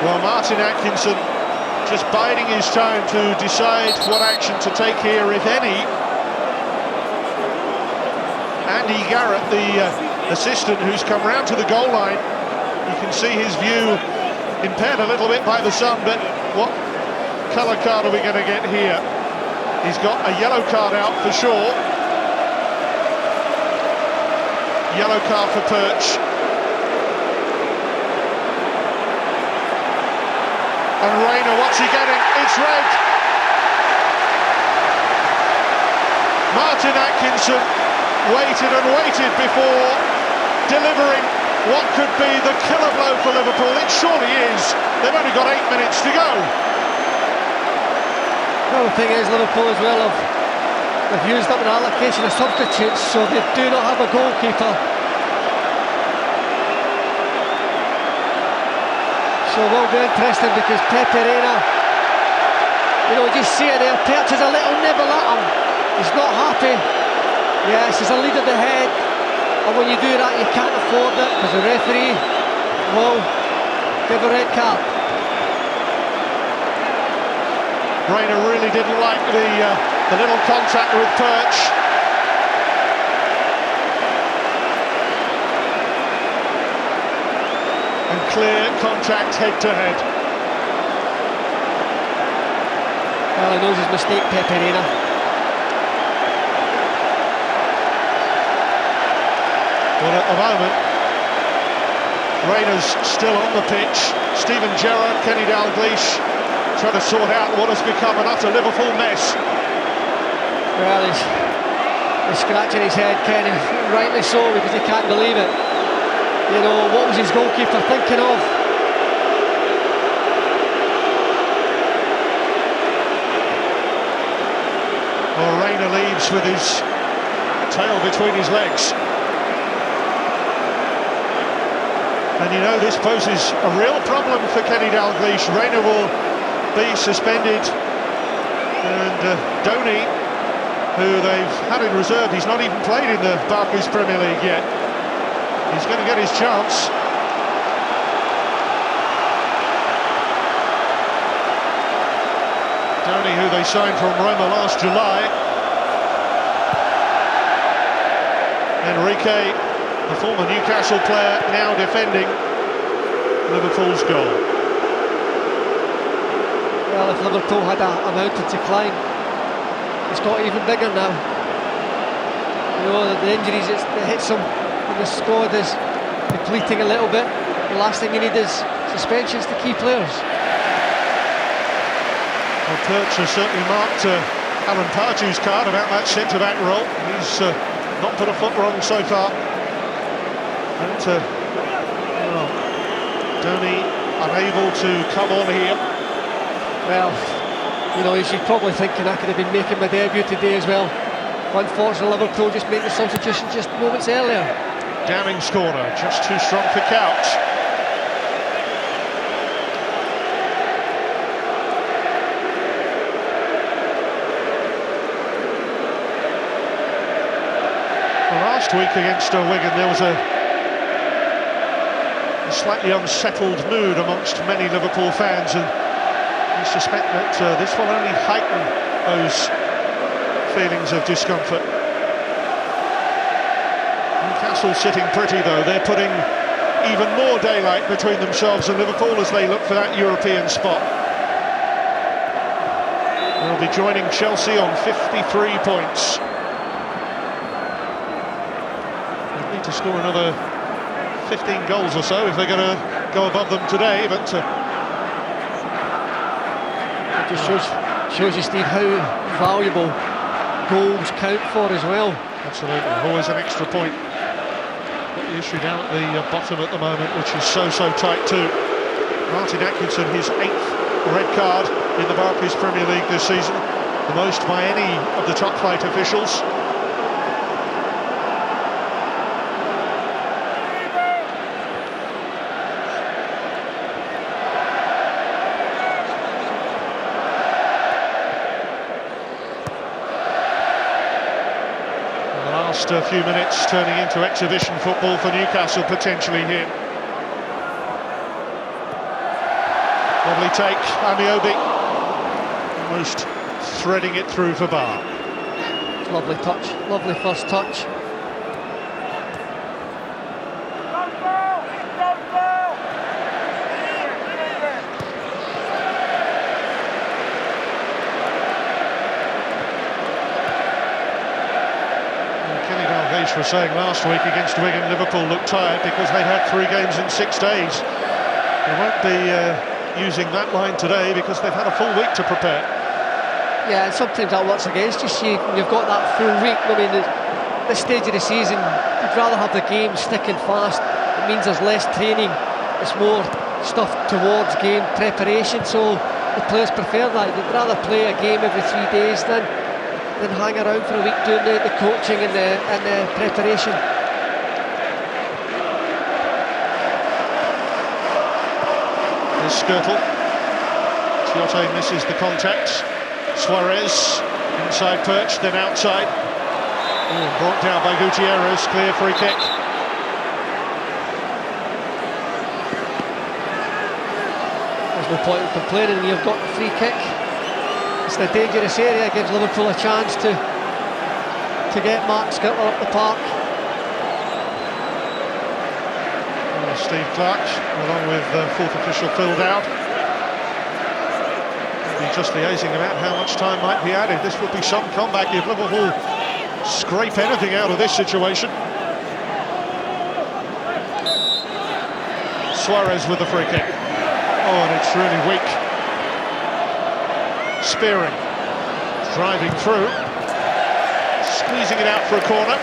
Well, Martin Atkinson just biding his time to decide what action to take here, if any. Andy Garrett, the assistant who's come round to the goal line, you can see his view impaired a little bit by the sun, but what colour card are we going to get here? He's got a yellow card out for sure. Yellow card for Perch. And Reina, what's he getting? It's red. Martin Atkinson waited and waited before delivering what could be the killer blow for Liverpool? It surely is. They've only got 8 minutes to go. Well, the thing is, Liverpool as well have used up an allocation of substitutes, so they do not have a goalkeeper. So it will be interesting because Pepe Reina, you know, just see it there, perches a little nibble at him. He's not happy. Yes, he's a lead at the head, and when you do that you can't afford it because the referee will give a red card. Reina really didn't like the little contact with Perch. And clear contact head to head. Well, he knows his mistake, Pepe Reina. Well, at the moment, Reina's still on the pitch. Steven Gerrard, Kenny Dalglish trying to sort out what has become an utter Liverpool mess. Well, he's scratching his head, Kenny, rightly so, because he can't believe it. You know, what was his goalkeeper thinking of? Well, Reina leaves with his tail between his legs. And you know, this poses a real problem for Kenny Dalglish. Reina will be suspended, and Donny, who they've had in reserve, he's not even played in the Barclays Premier League yet. He's going to get his chance. Donny, who they signed from Roma last July. Enrique, the former Newcastle player, now defending Liverpool's goal. Well, if Liverpool had a mountain to climb, it's got even bigger now. You know, the injuries that hits them, and the squad is depleting a little bit. The last thing you need is suspensions to key players. Well, Perch has certainly marked Alan Pardew's card about that centre-back role. He's not put a foot wrong so far. And well, Donny unable to come on here. Well, you know, he's probably thinking I could have been making my debut today as well. Unfortunately, Liverpool just made the substitution just moments earlier. Downing's corner, just too strong for Couch. Well, last week against Wigan, there was a slightly unsettled mood amongst many Liverpool fans, and I suspect that this will only heighten those feelings of discomfort. Newcastle sitting pretty though, they're putting even more daylight between themselves and Liverpool as they look for that European spot. They'll be joining Chelsea on 53 points. They need to score another 15 goals or so if they're going to go above them today, but it just shows you, Steve, how valuable goals count for as well. Absolutely, always an extra point. Got the issue down at the bottom at the moment, which is so tight too. Martin Atkinson, his 8th red card in the Barclays Premier League this season, the most by any of the top flight officials. A few minutes turning into exhibition football for Newcastle potentially here. Lovely take, Amiobi almost threading it through for Bar. Lovely touch, lovely first touch. Was saying last week against Wigan, Liverpool looked tired because they'd had 3 games in 6 days. They won't be using that line today because they've had a full week to prepare. Yeah, and sometimes that works against you. See, you've got that full week. I mean, at this stage of the season, you'd rather have the game sticking fast it means there's less training. It's more stuff towards game preparation, so the players prefer that. They'd rather play a game every 3 days than hang around for a week doing the coaching and the preparation. There's Skirtle. Tiote misses the contact. Suarez inside perch, then outside. Brought down by Gutierrez, clear free kick. There's no point in complaining when you've got the free kick. It's in a dangerous area, gives Liverpool a chance to get Mark Skirtle up the park. Steve Clark, along with fourth official Phil Dowd. Maybe just liaising about how much time might be added. This would be some comeback if Liverpool scrape anything out of this situation. Suarez with the free kick. Oh, and it's really weak. Spearing, driving through, squeezing it out for a corner.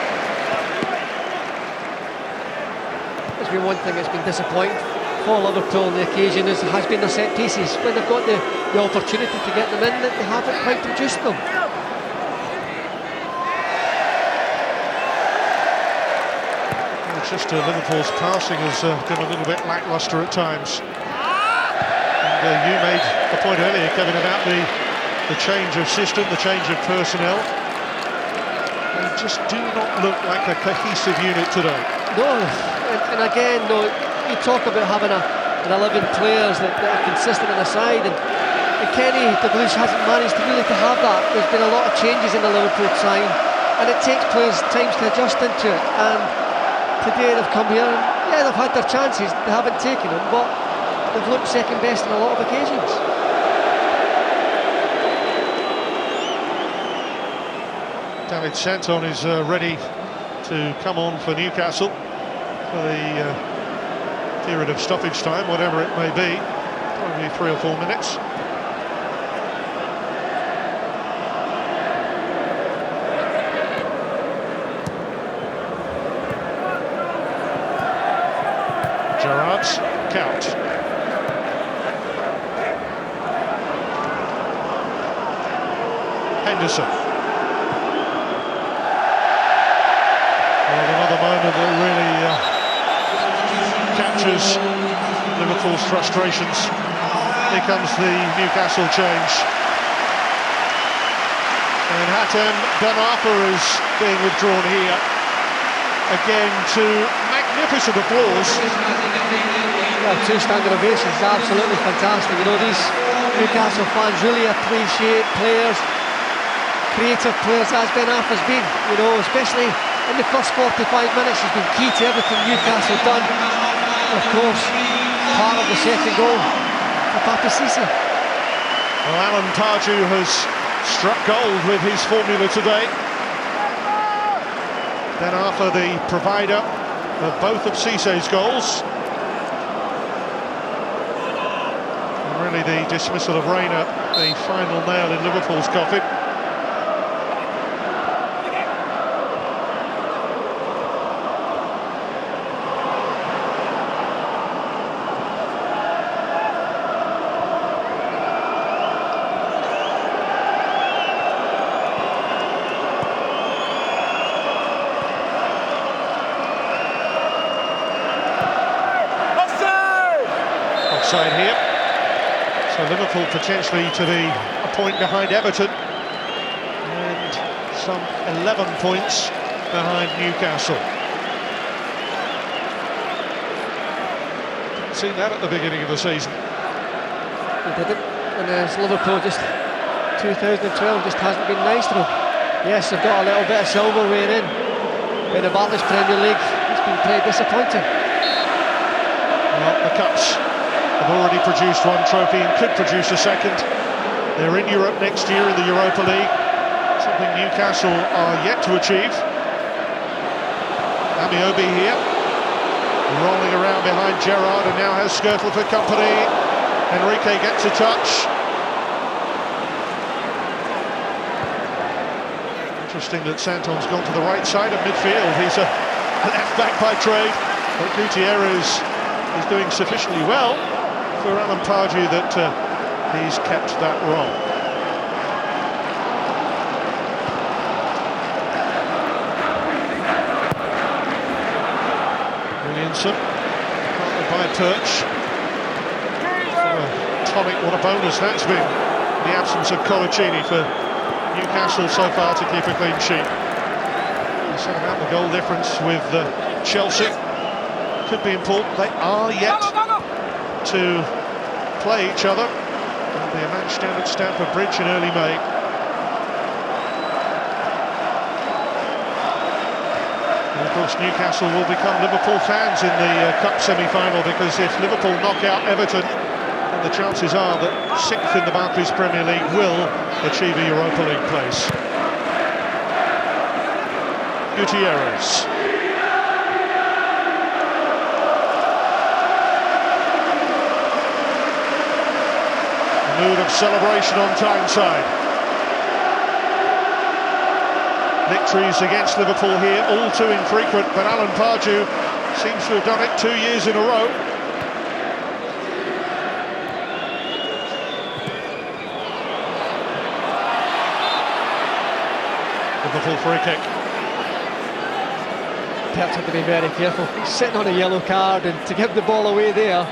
It's been one thing that's been disappointing for Liverpool on the occasion has been the set pieces. When they've got the opportunity to get them in, that they haven't quite produced them. Just Liverpool's passing has been a little bit lacklustre at times. And you made the point earlier, Kevin, about the change of system, the change of personnel. They just do not look like a cohesive unit today. No, and again, no, you talk about having an 11 players that are consistent on the side, and Kenny Dalglish hasn't managed to really have that. There's been a lot of changes in the Liverpool side, and it takes players time to adjust into it. And today they've come here, and yeah, they've had their chances, they haven't taken them, but they've looked second best on a lot of occasions. David Santon is ready to come on for Newcastle for the period of stoppage time, whatever it may be, probably 3 or 4 minutes. Gerrard's count. Henderson. Well, another moment that really captures Liverpool's frustrations. Here comes the Newcastle change. And Hatem Ben Arfa is being withdrawn here. Again, to magnificent applause. Well, 2 standing ovations, absolutely fantastic. You know, these Newcastle fans really appreciate players, creative players as Ben Arfa's been. You know, especially in the first 45 minutes, he's been key to everything Newcastle done. Of course, part of the second goal for Papiss Cissé. Well, Alan Pardew has struck gold with his formula today. Ben Arfa, the provider of both of Cissé's goals. And really the dismissal of Reina, the final nail in Liverpool's coffin. Offside here. So Liverpool potentially to be a point behind Everton and some 11 points behind Newcastle. Didn't see that at the beginning of the season. They didn't, and as Liverpool just 2012 just hasn't been nice to them. Yes, they've got a little bit of silverware in the Barclays Premier League. It's been pretty disappointing. Well, the Cups have already produced 1 trophy and could produce a second. They're in Europe next year in the Europa League, something Newcastle are yet to achieve. Amiobi here, rolling around behind Gerrard, and now has Skirtle for company. Enrique gets a touch. Interesting that Santon's gone to the right side of midfield. He's a left back by trade. But Gutierrez is doing sufficiently well for Alan Pardew that he's kept that role. Williamson, partnered by Perch. Tonic, what a bonus that's been in the absence of Colaccini for Newcastle so far to keep a clean sheet. Set about the goal difference with Chelsea. Could be important. They are yet to play each other. There'll be a match down at Stamford Bridge in early May. And of course Newcastle will become Liverpool fans in the Cup semi-final, because if Liverpool knock out Everton, then the chances are that 6th in the Barclays Premier League will achieve a Europa League place. Gutierrez. A mood of celebration on Tyneside. Victories against Liverpool here, all too infrequent, but Alan Pardew seems to have done it 2 years in a row. Liverpool free kick. Perhaps have to be very careful. He's sitting on a yellow card, and to give the ball away there,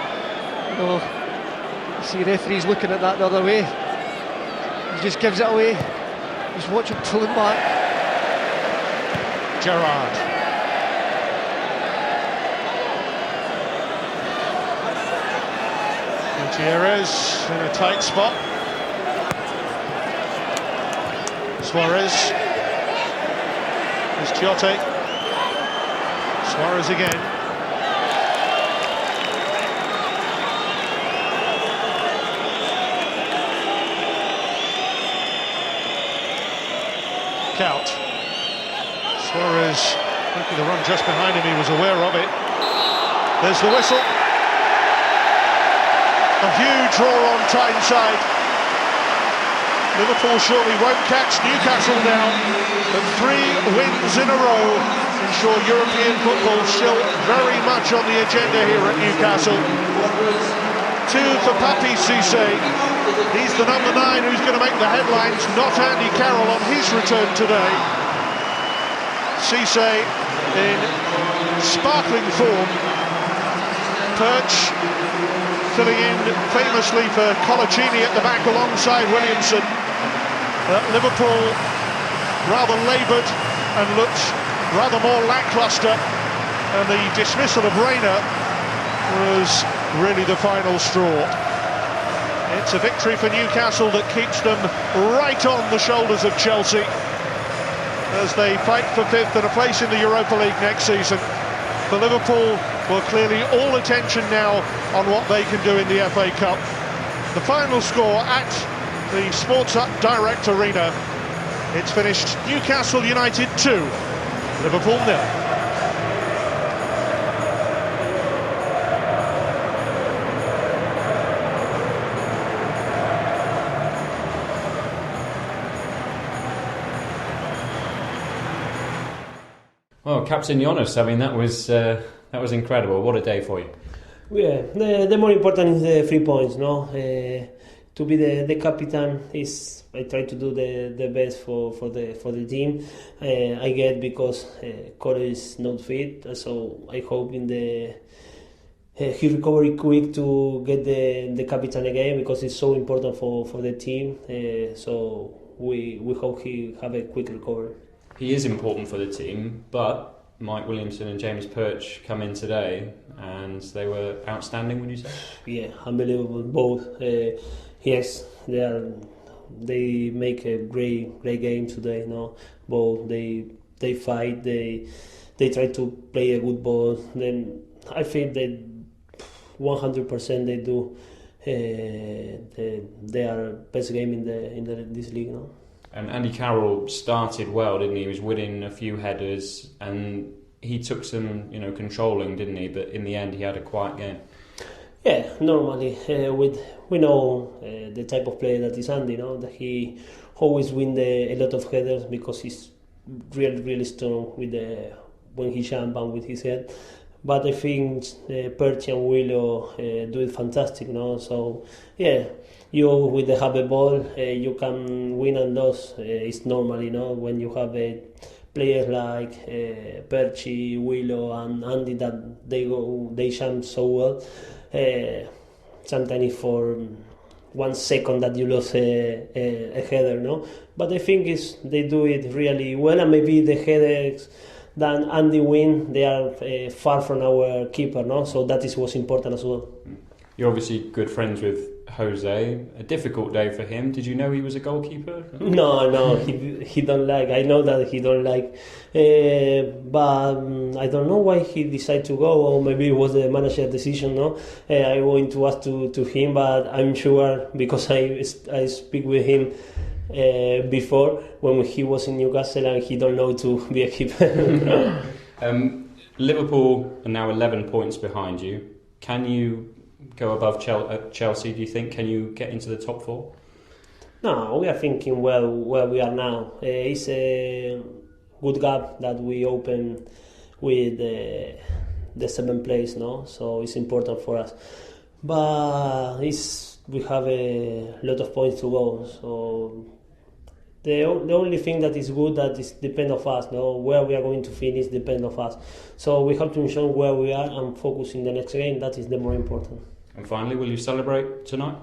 you know, you see referees looking at that the other way. He just gives it away. Just watch him pull him back. Gerrard. Gutierrez in a tight spot. Suarez. There's Tiote. Suarez again. Count. Suarez making the run just behind him, he was aware of it. There's the whistle. A huge roar on Tyneside. Liverpool surely won't catch Newcastle now, but 3 wins in a row ensure European football still very much on the agenda here at Newcastle. 2 for Papi Cissé. He's the number 9 who's going to make the headlines, not Andy Carroll on his return today. Cissé in sparkling form. Perch filling in famously for Colaccini at the back alongside Williamson. Liverpool rather laboured and looked rather more lacklustre, and the dismissal of Reina was really the final straw. It's a victory for Newcastle that keeps them right on the shoulders of Chelsea as they fight for 5th and a place in the Europa League next season. For Liverpool, well, clearly all attention now on what they can do in the FA Cup. The final score at the Sports Direct Arena, it's finished Newcastle United 2, Liverpool 0. Well, Captain Jonas, I mean, that was incredible. What a day for you. Yeah, the more important is the 3 points, no? To be the captain is, I try to do the best for the team. I get because Corey is not fit, so I hope in he recovery quick to get the captain again, because it's so important for the team. So we hope he have a quick recovery. He is important for the team, but Mike Williamson and James Perch come in today and they were outstanding, would you say? Yeah, unbelievable. Both. Yes, they make a great game today. No, both they fight. They try to play a good ball. Then I think that 100% they do. They are best game in this league. No. And Andy Carroll started well, didn't he? He was winning a few headers and he took some, controlling, didn't he? But in the end, he had a quiet game. Yeah, normally we know the type of player that is Andy, that he always win a lot of headers because he's really strong with when he jump and with his head. but I think Percy and Willow do it fantastic, no? So yeah, you with the have a ball, you can win and lose. It's normal, you know, when you have players like Percy, Willow, and Andy that they jump so well. Sometimes it's for 1 second that you lose a header, no? But I think they do it really well, and maybe the headers that Andy win, they are far from our keeper, no? So that was important as well. You're obviously good friends with Jose. A difficult day for him. Did you know he was a goalkeeper? No, he don't like. I know that he don't like, but I don't know why he decided to go, or maybe it was the manager's decision. No, I going to ask to him, but I'm sure because I speak with him before when he was in Newcastle, and he don't know to be a keeper. Liverpool are now 11 points behind you. Can you go above Chelsea, do you think? Can you get into the top 4? No, we are thinking where we are now. It's a good gap that we open with the 7th place, no? So it's important for us. But we have a lot of points to go. So the only thing that is good that is depend of us, no? Where we are going to finish depend of us. So we have to ensure where we are and focus in the next game. That is the more important. And finally, will you celebrate tonight?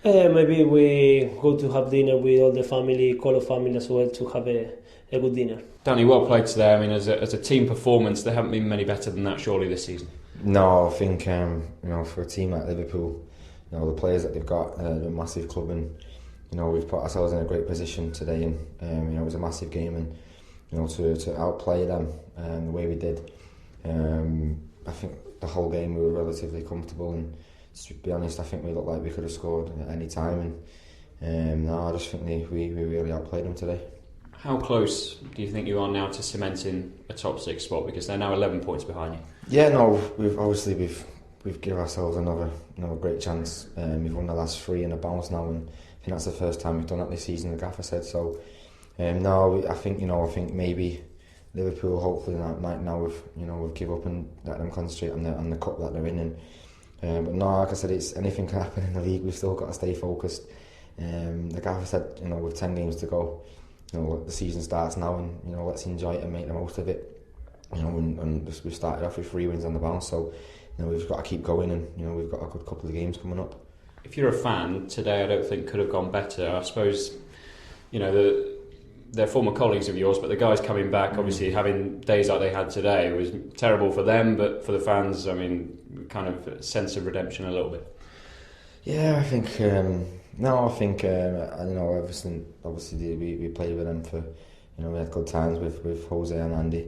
Maybe we go to have dinner with all the family, Colo family as well, to have a good dinner. Danny, well played today. I mean, as a team performance, there haven't been many better than that, surely, this season. No, I think for a team like Liverpool, the players that they've got, they're a massive club, and we've put ourselves in a great position today, and it was a massive game, and to outplay them the way we did, I think the whole game we were relatively comfortable, and to be honest, I think we looked like we could have scored at any time, and no, I just think we really outplayed them today. How close do you think you are now to cementing a top 6 spot, because they're now 11 points behind you? Yeah, no, we've given ourselves another great chance. We've won the last 3 in a bounce now, and I think that's the first time we've done that this season, the gaffer said. So I think maybe Liverpool hopefully might now we've give up and let them concentrate on the cup that they're in. But no, like I said, anything can happen in the league. We've still got to stay focused. The gaffer said, with 10 games to go, the season starts now, and let's enjoy it and make the most of it. And we started off with 3 wins on the bounce, so we've got to keep going, and we've got a good couple of games coming up. If you're a fan, today I don't think could have gone better. I suppose, they're former colleagues of yours, but the guys coming back, obviously having days like they had today was terrible for them, but for the fans, I mean, kind of a sense of redemption a little bit. Yeah, I think obviously we played with them for, we had good times with Jose and Andy.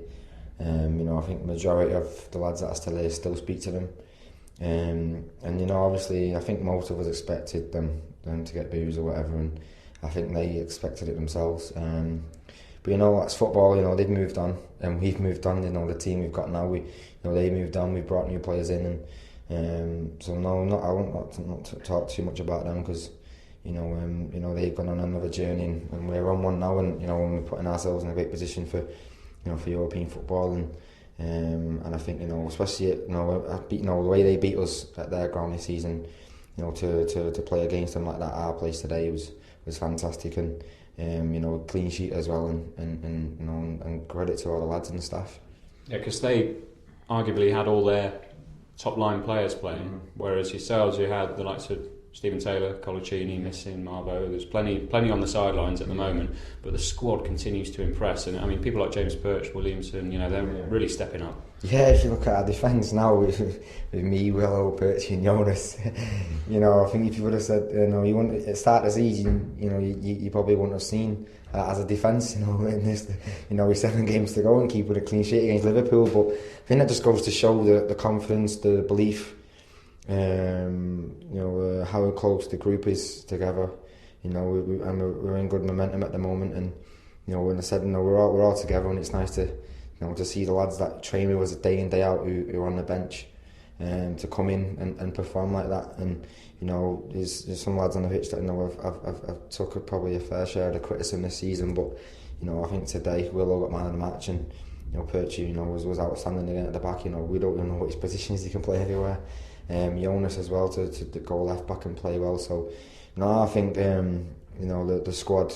I think the majority of the lads that are still here still speak to them. And obviously I think most of us expected them to get booze or whatever, and I think they expected it themselves. But that's football. They've moved on and we've moved on. The team we've got now, they moved on. We've brought new players in, and so no, I won't not to talk too much about them, because they've gone on another journey, and we're on one now, and when we're putting ourselves in a great position for for European football, and I think especially the way they beat us at their ground this season, to play against them like that, our place today was fantastic, and clean sheet as well, and credit to all the lads and the staff. Yeah, because they arguably had all their top line players playing, whereas yourselves, you had the likes of Stephen Taylor, Colaccini missing, Marvo. There's plenty on the sidelines at the moment, but the squad continues to impress. And I mean, people like James Perch, Williamson, they're really stepping up. Yeah, if you look at our defence now with me, Willow, Perch, and Jonas, I think if you would have said, you wouldn't at start the season, you probably wouldn't have seen as a defence, in this, with 7 games to go and keep with a clean sheet against Liverpool. But I think that just goes to show the confidence, the belief. How close the group is together. We're in good momentum at the moment, and when I said we're all together, and it's nice to to see the lads that train with us day in day out who are on the bench, to come in and perform like that. And there's some lads on the pitch that I've took probably a fair share of the criticism this season, but I think today Willow got man of the match, and Perchie, was outstanding again at the back. We don't even know what his position is. He can play everywhere. Jonas as well to go left back and play well. So, I think the squad.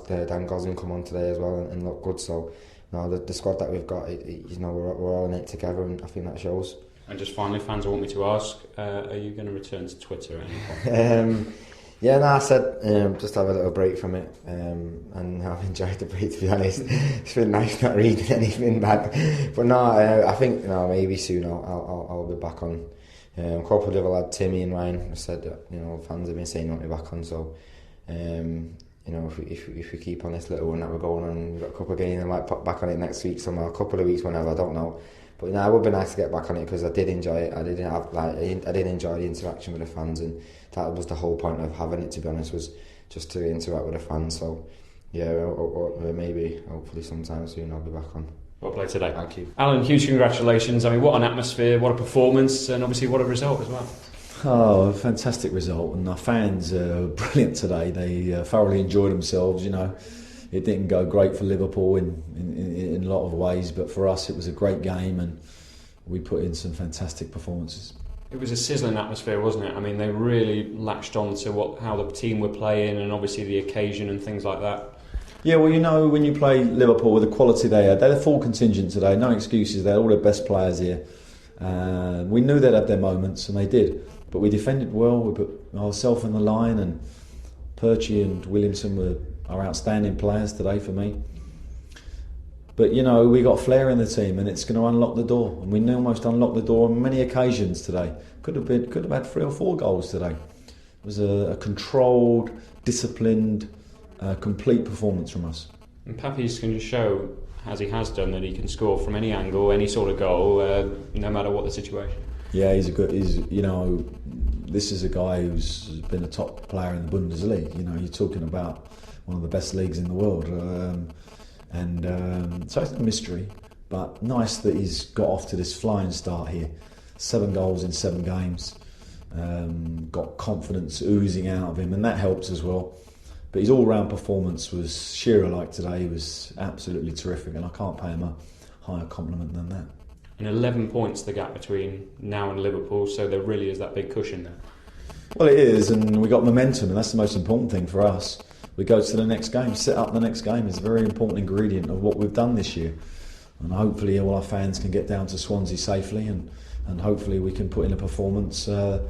Dan Gosling come on today as well and look good. So, the squad that we've got, we're all in it together, and I think that shows. And just finally, fans want me to ask: are you going to return to Twitter at any point? I said just have a little break from it, and I've enjoyed the break, to be honest. It's been nice not reading anything bad, but I think maybe soon I'll be back on. A couple of the other lads, Timmy and Ryan, have said that fans have been saying they want me back on. So if we keep on this little one that we're going on, we've got a couple of games, I might pop back on it next week, somewhere, a couple of weeks, whenever, I don't know. But it would be nice to get back on it because I did enjoy it. I did enjoy the interaction with the fans, and that was the whole point of having it, to be honest, was just to interact with the fans. So maybe hopefully sometime soon I'll be back on. Well played today. Thank you. Alan, huge congratulations. I mean, what an atmosphere, what a performance, and obviously what a result as well. Oh, a fantastic result, and our fans are brilliant today. They thoroughly enjoyed themselves. It didn't go great for Liverpool in a lot of ways, but for us it was a great game, and we put in some fantastic performances. It was a sizzling atmosphere, wasn't it? I mean, they really latched on to how the team were playing, and obviously the occasion and things like that. Yeah, well, when you play Liverpool with the quality they had, they had a full contingent today, no excuses. They had all their best players here. We knew they'd have their moments, and they did. But we defended well. We put ourselves in the line, and Perchie and Williamson are outstanding players today for me. But we got flair in the team, and it's going to unlock the door. And we almost unlocked the door on many occasions today. Could have had 3 or 4 goals today. It was a controlled, disciplined, complete performance from us. And Papi's going to show, as he has done, that he can score from any angle, any sort of goal, no matter what the situation. Yeah, this is a guy who's been a top player in the Bundesliga. You're talking about one of the best leagues in the world. So it's a mystery, but nice that he's got off to this flying start here. 7 goals in 7 games. Got confidence oozing out of him, and that helps as well. But his all-round performance was Shearer-like today. He was absolutely terrific, and I can't pay him a higher compliment than that. And 11 points the gap between now and Liverpool, so there really is that big cushion there. Well, it is, and we got momentum, and that's the most important thing for us. We go to the next game, set up the next game is a very important ingredient of what we've done this year. And hopefully all our fans can get down to Swansea safely, and hopefully we can put in a performance that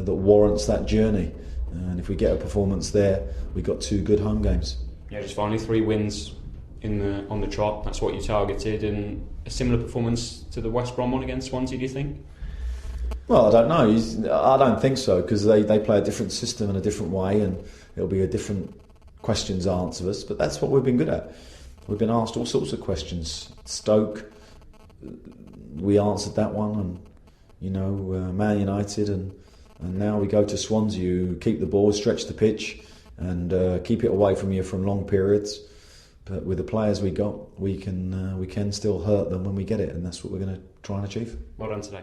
warrants that journey. And if we get a performance there, we've got 2 good home games. Yeah, just finally 3 wins on the trot. That's what you targeted, and a similar performance to the West Brom one against Swansea, do you think? Well, I don't know. I don't think so, because they play a different system in a different way, and it'll be a different questions answered us. But that's what we've been good at. We've been asked all sorts of questions. Stoke, we answered that one, and Man United, and now we go to Swansea, who keep the ball, stretch the pitch, and keep it away from you from long periods. But with the players we got, we can still hurt them when we get it, and that's what we're going to try and achieve. Well done today.